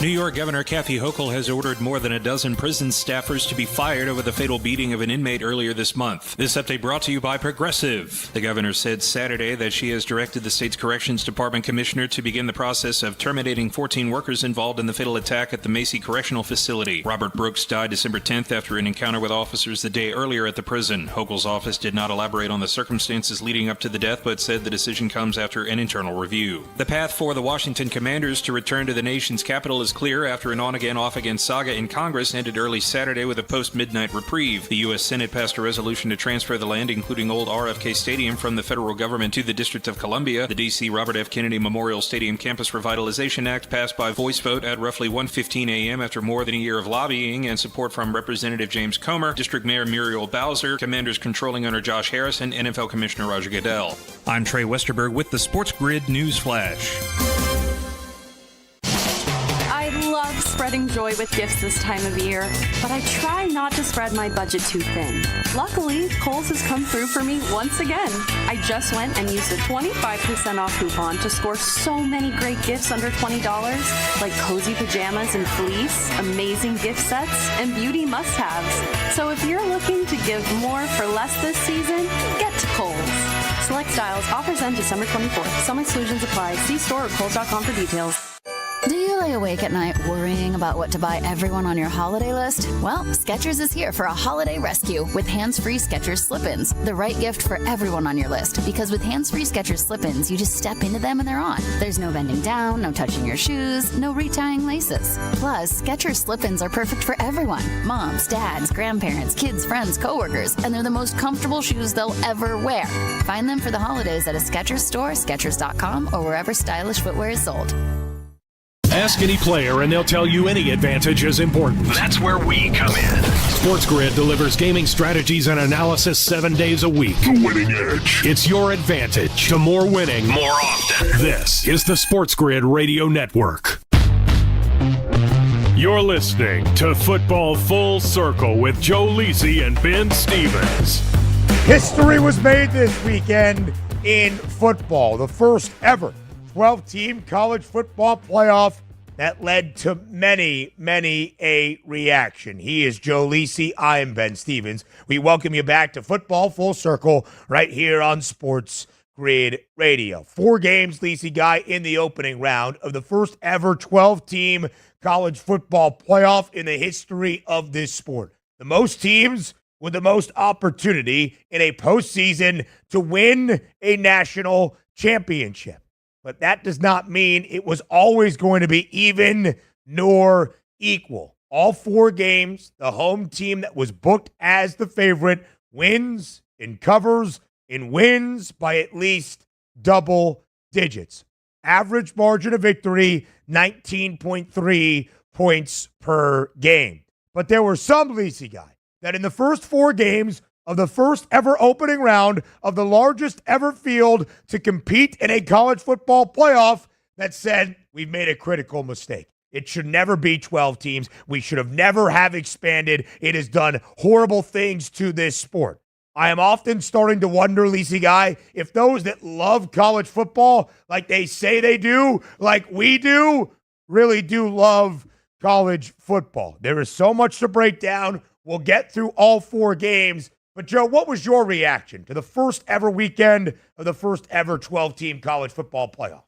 New York Governor Kathy Hochul has ordered more than a dozen prison staffers to be fired over the fatal beating of an inmate earlier this month. This update brought to you by Progressive. The governor said Saturday that she has directed the state's Corrections Department commissioner to begin the process of terminating 14 workers involved in the fatal attack at the Macy Correctional Facility. Robert Brooks died December 10th after an encounter with officers the day earlier at the prison. Hochul's office did not elaborate on the circumstances leading up to the death, but said the decision comes after an internal review. The path for the Washington Commanders to return to the nation's capital is clear after an on-again, off-again saga in Congress ended early Saturday with a post-midnight reprieve. The U.S. Senate passed a resolution to transfer the land, including old RFK Stadium, from the federal government to the District of Columbia. The D.C. Robert F. Kennedy Memorial Stadium Campus Revitalization Act passed by voice vote at roughly 1:15 a.m. after more than a year of lobbying and support from Representative James Comer, District Mayor Muriel Bowser, Commanders controlling owner Josh Harris, and NFL Commissioner Roger Goodell. I'm Trey Westerberg with the SportsGrid News Flash. I love spreading joy with gifts this time of year, but I try not to spread my budget too thin. Luckily, Kohl's has come through for me once again. I just went and used a 25% off coupon to score so many great gifts under $20, like cozy pajamas and fleece, amazing gift sets, and beauty must-haves. So if you're looking to give more for less this season, get to Kohl's. Select styles, offers end December 24th. Some exclusions apply. See store or Kohl's.com for details. Do you lay awake at night worrying about what to buy everyone on your holiday list? Well, Skechers is here for a holiday rescue with hands-free Skechers slip-ins. The right gift for everyone on your list, because with hands-free Skechers slip-ins, you just step into them and they're on. There's no bending down, no touching your shoes, no retying laces. Plus, Skechers slip-ins are perfect for everyone. Moms, dads, grandparents, kids, friends, coworkers, and they're the most comfortable shoes they'll ever wear. Find them for the holidays at a Skechers store, Skechers.com, or wherever stylish footwear is sold. Ask any player and they'll tell you any advantage is important. That's where we come in. SportsGrid delivers gaming strategies and analysis 7 days a week. The winning edge. It's your advantage to more winning more often. This is the SportsGrid Radio Network. You're listening to Football Full Circle with Joe Lisi and Ben Stevens. History was made this weekend in football. The first ever 12-team college football playoff that led to many, many a reaction. He is Joe Lisi. I am Ben Stevens. We welcome you back to Football Full Circle right here on SportsGrid Radio. 4 games, Lisi Guy, in the opening round of the first ever 12-team college football playoff in the history of this sport. The most teams with the most opportunity in a postseason to win a national championship. But that does not mean it was always going to be even nor equal. All 4 games, the home team that was booked as the favorite wins and covers and wins by at least double digits. Average margin of victory, 19.3 points per game. But there were some, Lisi guy, that in the first 4 games of the first ever opening round of the largest ever field to compete in a college football playoff that said, we've made a critical mistake. It should never be 12 teams. We should have never have expanded. It has done horrible things to this sport. I am often starting to wonder, Lisi guy, if those that love college football, like they say they do, like we do, really do love college football. There is so much to break down. We'll get through all 4 games. But, Joe, what was your reaction to the first ever weekend of the first ever 12-team college football playoff?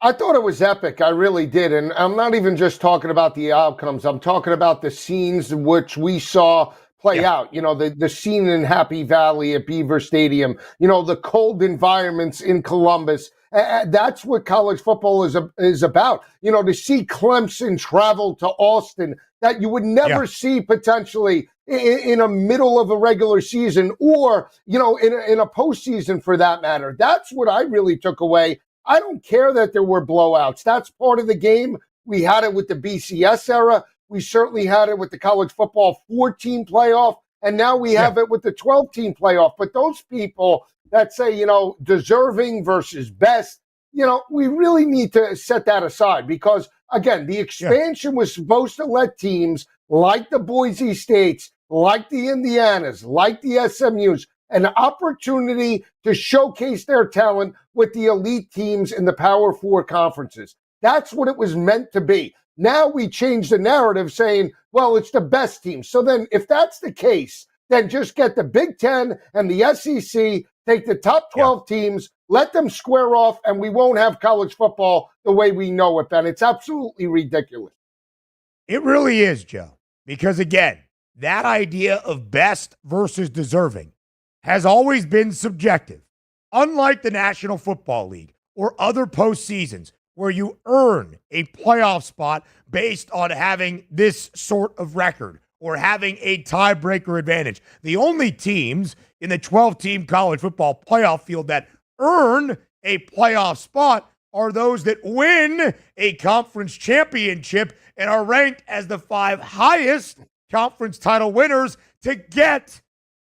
I thought it was epic. I really did. And I'm not even just talking about the outcomes. I'm talking about the scenes in which we saw play out. You know, the scene in Happy Valley at Beaver Stadium, you know, the cold environments in Columbus. That's what college football is about. You know, to see Clemson travel to Austin, that you would never see potentially in a middle of a regular season or, you know, in a postseason for that matter. That's what I really took away. I don't care that there were blowouts. That's part of the game. We had it with the BCS era. We certainly had it with the college football 4-team playoff. And now we have it with the 12-team playoff. But those people that say, you know, deserving versus best, you know, we really need to set that aside because, again, the expansion was supposed to let teams like the Boise States, like the Indianas, like the SMUs, an opportunity to showcase their talent with the elite teams in the Power 4 conferences. That's what it was meant to be. Now we change the narrative saying, well, it's the best team. So then if that's the case, then just get the Big Ten and the SEC, take the top 12 teams, let them square off, and we won't have college football the way we know it, Ben. It's absolutely ridiculous. It really is, Joe, because, again, that idea of best versus deserving has always been subjective. Unlike the National Football League or other postseasons where you earn a playoff spot based on having this sort of record or having a tiebreaker advantage. The only teams in the 12-team college football playoff field that earn a playoff spot are those that win a conference championship and are ranked as the 5 highest conference title winners to get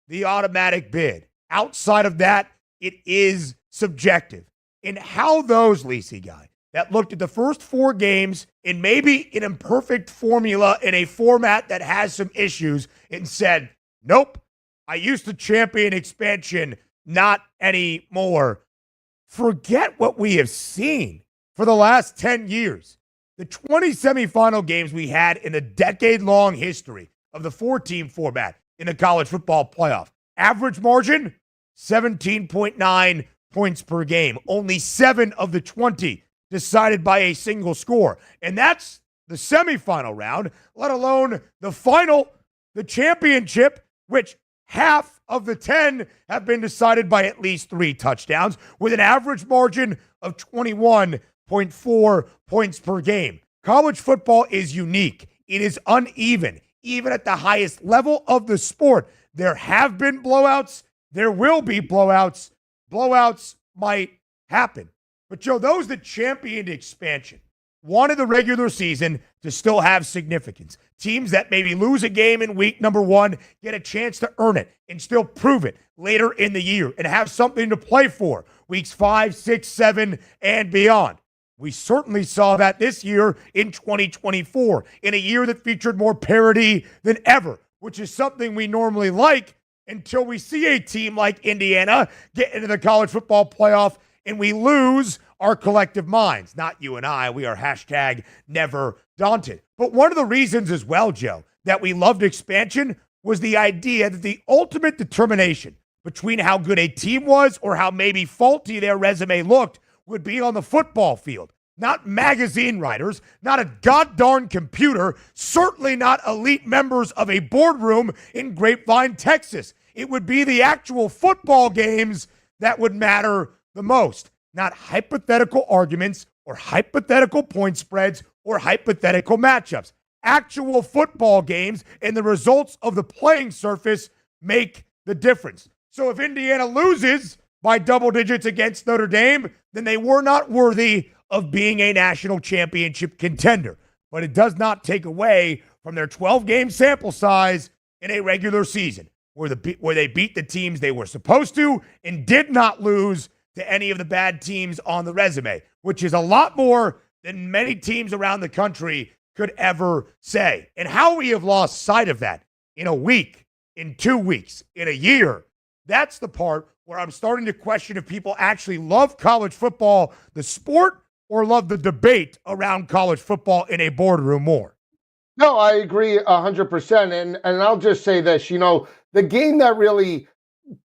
the automatic bid. Outside of that, it is subjective. And how those, Lisi guy, that looked at the first 4 games in maybe an imperfect formula in a format that has some issues and said, nope, I used to champion expansion, not anymore. Forget what we have seen for the last 10 years. The 20 semifinal games we had in the decade-long history of the 4-team format in the college football playoff. Average margin, 17.9 points per game. Only 7 of the 20 decided by a single score. And that's the semifinal round, let alone the final, the championship, which half of the 10 have been decided by at least 3 touchdowns with an average margin of 21.4 points per game. College football is unique. It is uneven. Even at the highest level of the sport, there have been blowouts. There will be blowouts. Blowouts might happen. But, Joe, those that championed expansion wanted the regular season to still have significance. Teams that maybe lose a game in week number 1 get a chance to earn it and still prove it later in the year and have something to play for weeks 5, 6, 7, and beyond. We certainly saw that this year in 2024, in a year that featured more parity than ever, which is something we normally like until we see a team like Indiana get into the college football playoff and we lose our collective minds. Not you and I. We are #never daunted. But one of the reasons as well, Joe, that we loved expansion was the idea that the ultimate determination between how good a team was or how maybe faulty their resume looked would be on the football field. not magazine writers, not a goddarn computer, certainly not elite members of a boardroom in Grapevine, Texas. It would be the actual football games that would matter the most, not hypothetical arguments or hypothetical point spreads or hypothetical matchups. Actual football games and the results of the playing surface make the difference. So if Indiana loses by double digits against Notre Dame, then they were not worthy of being a national championship contender. But it does not take away from their 12-game sample size in a regular season, where they beat the teams they were supposed to and did not lose to any of the bad teams on the resume, which is a lot more than many teams around the country could ever say. And how we have lost sight of that in a week, in 2 weeks, in a year, that's the part where I'm starting to question if people actually love college football, the sport, or love the debate around college football in a boardroom more. No, I agree 100%. And I'll just say this, the game that really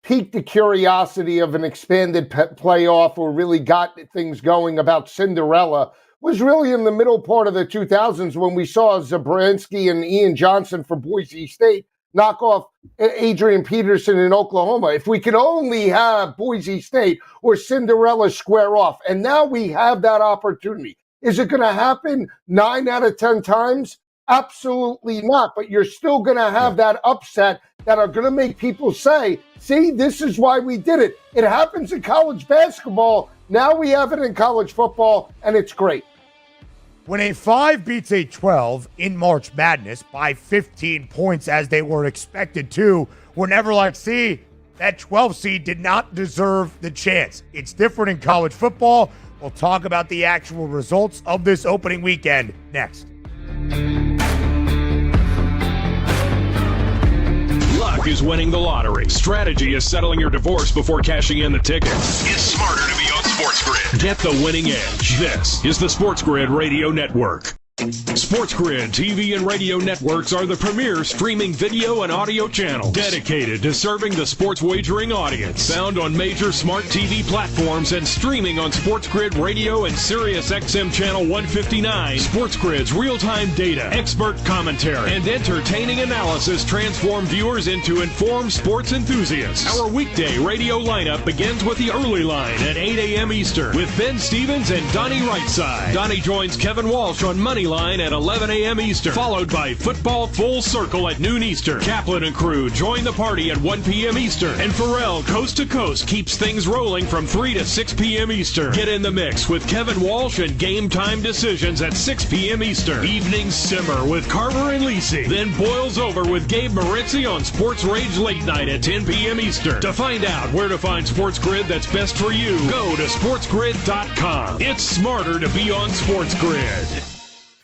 piqued the curiosity of an expanded playoff or really got things going about Cinderella was really in the middle part of the 2000s when we saw Zabransky and Ian Johnson for Boise State knock off Adrian Peterson in Oklahoma. If we could only have Boise State or Cinderella square off, and now we have that opportunity. Is it going to happen 9 out of 10 times? Absolutely not. But you're still going to have that upset that are going to make people say, see, this is why we did it. It happens in college basketball. Now we have it in college football, and it's great. When a 5 beats a 12 in March Madness by 15 points as they were expected to, we're never like, see, that 12 seed did not deserve the chance. It's different in college football. We'll talk about the actual results of this opening weekend next. Luck is winning the lottery. Strategy is settling your divorce before cashing in the ticket. It's smarter to be on SportsGrid. Get the winning edge. This is the SportsGrid Radio Network. SportsGrid TV and radio networks are the premier streaming video and audio channels dedicated to serving the sports wagering audience. Found on major smart TV platforms and streaming on SportsGrid Radio and Sirius XM Channel 159. SportsGrid's real-time data, expert commentary, and entertaining analysis transform viewers into informed sports enthusiasts. Our weekday radio lineup begins with the early line at 8 a.m. Eastern with Ben Stevens and Donnie Rightside. Donnie joins Kevin Walsh on Money Line at 11 a.m. Eastern, followed by Football Full Circle at noon Eastern. Kaplan and crew join the party at 1 p.m. Eastern, and Pharrell Coast to Coast keeps things rolling from 3 to 6 p.m. Eastern. Get in the mix with Kevin Walsh and Game Time Decisions at 6 p.m. Eastern. Evenings simmer with Carver and Lisi, then boils over with Gabe Moritzi on Sports Rage Late Night at 10 p.m. Eastern. To find out where to find SportsGrid that's best for you, go to sportsgrid.com. It's smarter to be on SportsGrid.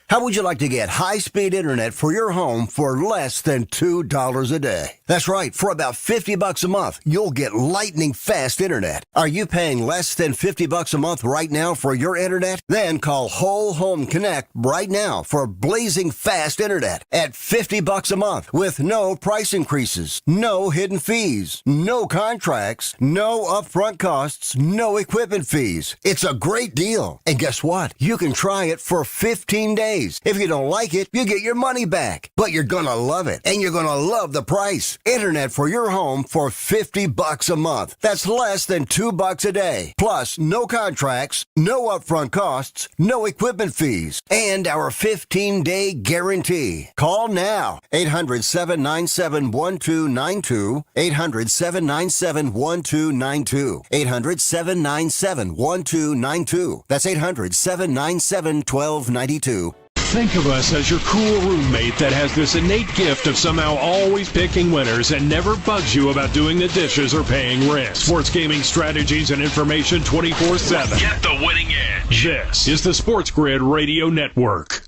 How would you like to get high-speed internet for your home for less than $2 a day? That's right. For about $50 a month, you'll get lightning-fast internet. Are you paying less than $50 a month right now for your internet? Then call Whole Home Connect right now for blazing fast internet at $50 a month with no price increases, no hidden fees, no contracts, no upfront costs, no equipment fees. It's a great deal. And guess what? You can try it for 15 days. If you don't like it, you get your money back. But you're going to love it, and you're going to love the price. Internet for your home for $50 a month. That's less than $2 a day. Plus, no contracts, no upfront costs, no equipment fees, and our 15-day guarantee. Call now. 800-797-1292. 800-797-1292. 800-797-1292. That's 800-797-1292. Think of us as your cool roommate that has this innate gift of somehow always picking winners and never bugs you about doing the dishes or paying rent. Sports gaming strategies and information 24/7. Get the winning edge. This is the SportsGrid Radio Network.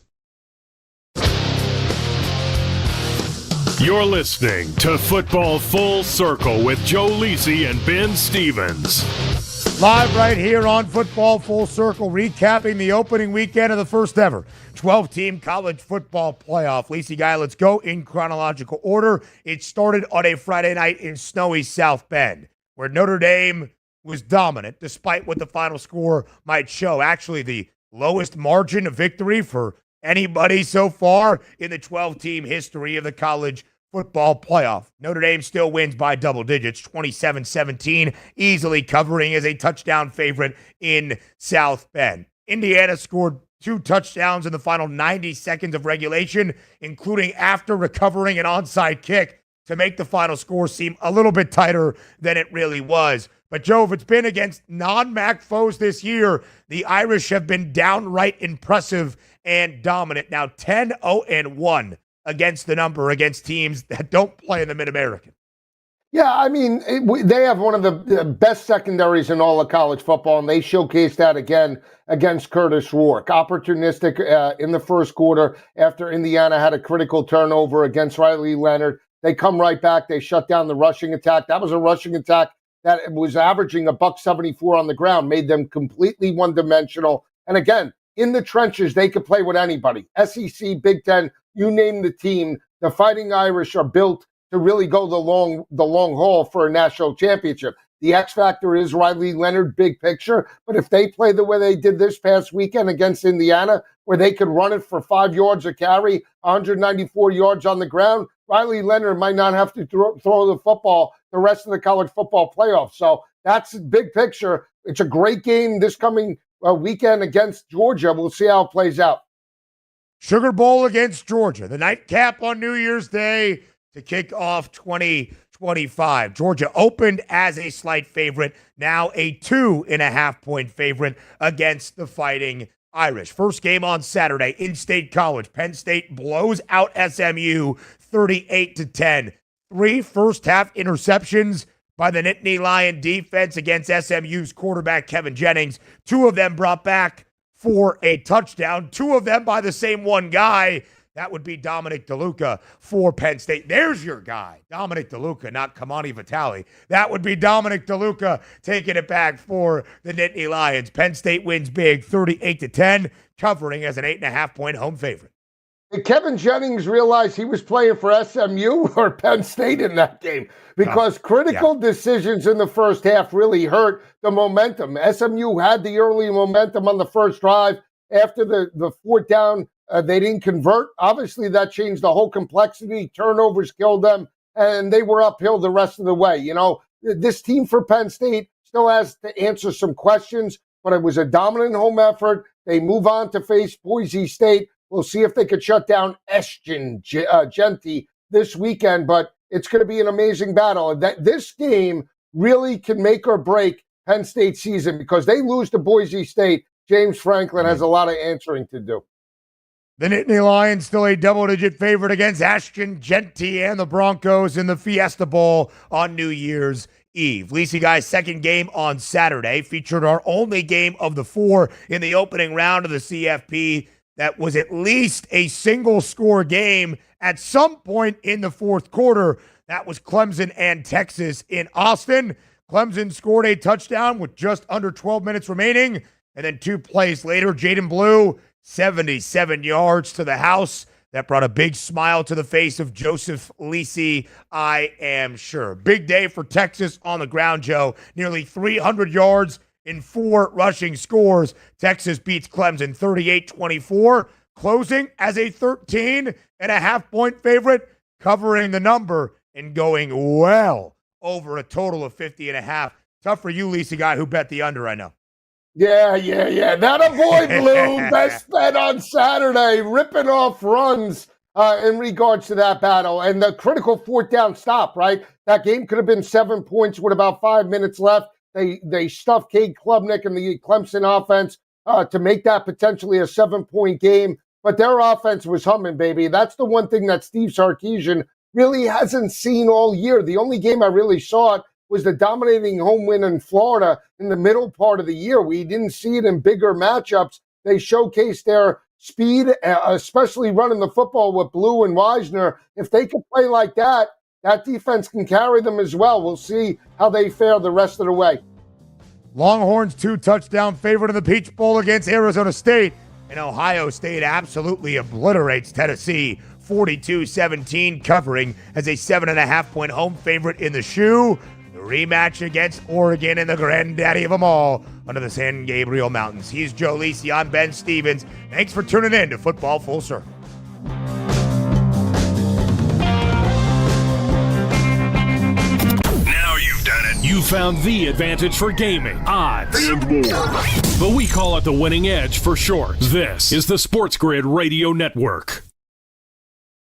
You're listening to Football Full Circle with Joe Lisi and Ben Stevens. Live right here on Football Full Circle, recapping the opening weekend of the first ever 12-team college football playoff. Lacey Guy, let's go in chronological order. It started on a Friday night in snowy South Bend, where Notre Dame was dominant, despite what the final score might show. Actually, the lowest margin of victory for anybody so far in the 12-team history of the college football playoff. Notre Dame still wins by double digits, 27-17, easily covering as a touchdown favorite in South Bend. Indiana scored 2 touchdowns in the final 90 seconds of regulation, including after recovering an onside kick to make the final score seem a little bit tighter than it really was. But, Joe, if it's been against non-MAC foes this year, the Irish have been downright impressive and dominant. Now 10-0-1 against the number against teams that don't play in the Mid-American. Yeah, I mean, they have one of the best secondaries in all of college football, and they showcased that again against Curtis Rourke. Opportunistic in the first quarter after Indiana had a critical turnover against Riley Leonard. They come right back. They shut down the rushing attack. That was a rushing attack that was averaging $174 on the ground, made them completely one-dimensional. And again, in the trenches, they could play with anybody. SEC, Big Ten, you name the team. The Fighting Irish are built to really go the long haul for a national championship. The X factor is Riley Leonard, big picture. But if they play the way they did this past weekend against Indiana, where they could run it for 5 yards a carry, 194 yards on the ground, Riley Leonard might not have to throw the football the rest of the college football playoff. So that's big picture. It's a great game this coming weekend against Georgia. We'll see how it plays out. Sugar Bowl against Georgia, the nightcap on New Year's Day to kick off 2025. Georgia opened as a slight favorite, now a 2.5-point favorite against the Fighting Irish. First game on Saturday, in-state college. Penn State blows out SMU 38-10. 3 first-half interceptions by the Nittany Lion defense against SMU's quarterback, Kevin Jennings. 2 of them brought back for a touchdown. 2 of them by the same one guy. That would be Dominic DeLuca for Penn State. There's your guy, Dominic DeLuca, not Kamani Vitale. That would be Dominic DeLuca taking it back for the Nittany Lions. Penn State wins big, 38-10, covering as an 8.5-point home favorite. Did Kevin Jennings realize he was playing for SMU or Penn State in that game? Because critical decisions in the first half really hurt the momentum. SMU had the early momentum on the first drive. After the 4th down, they didn't convert. Obviously, that changed the whole complexity. Turnovers killed them, and they were uphill the rest of the way. You know, this team for Penn State still has to answer some questions, but it was a dominant home effort. They move on to face Boise State. We'll see if they could shut down Genty this weekend, but it's going to be an amazing battle. This game really can make or break Penn State's season because they lose to Boise State. James Franklin has a lot of answering to do. The Nittany Lions still a double-digit favorite against Ashton Genty and the Broncos in the Fiesta Bowl on New Year's Eve. Lisi Guy's second game on Saturday featured our only game of the 4 in the opening round of the CFP that was at least a single-score game at some point in the fourth quarter. That was Clemson and Texas in Austin. Clemson scored a touchdown with just under 12 minutes remaining, and then 2 plays later, Jaden Blue, 77 yards to the house. That brought a big smile to the face of Joseph Lisi, I am sure. Big day for Texas on the ground, Joe. Nearly 300 yards in 4 rushing scores. Texas beats Clemson 38-24, closing as a 13.5-point favorite, covering the number and going well over a total of 50.5. Tough for you, Lisa guy, who bet the under, I know. Yeah. That a boy, Blue. Best bet on Saturday. Ripping off runs in regards to that battle. And the critical 4th down stop, right? That game could have been 7 points with about 5 minutes left. They stuffed Cade Klubnik and the Clemson offense to make that potentially a 7-point game. But their offense was humming, baby. That's the one thing that Steve Sarkisian really hasn't seen all year. The only game I really saw it was the dominating home win in Florida in the middle part of the year. We didn't see it in bigger matchups. They showcased their speed, especially running the football with Blue and Wisner. If they can play like that, that defense can carry them as well. We'll see how they fare the rest of the way. Longhorns 2-touchdown favorite in the Peach Bowl against Arizona State. And Ohio State absolutely obliterates Tennessee 42-17, covering as a 7.5-point home favorite in the shoe. The rematch against Oregon and the granddaddy of them all, under the San Gabriel Mountains. He's Joe Lisi. I'm Ben Stevens. Thanks for tuning in to Football Full Circle. Now you've done it. You found the advantage for gaming, odds, and more. But we call it the winning edge for short. This is the SportsGrid Radio Network.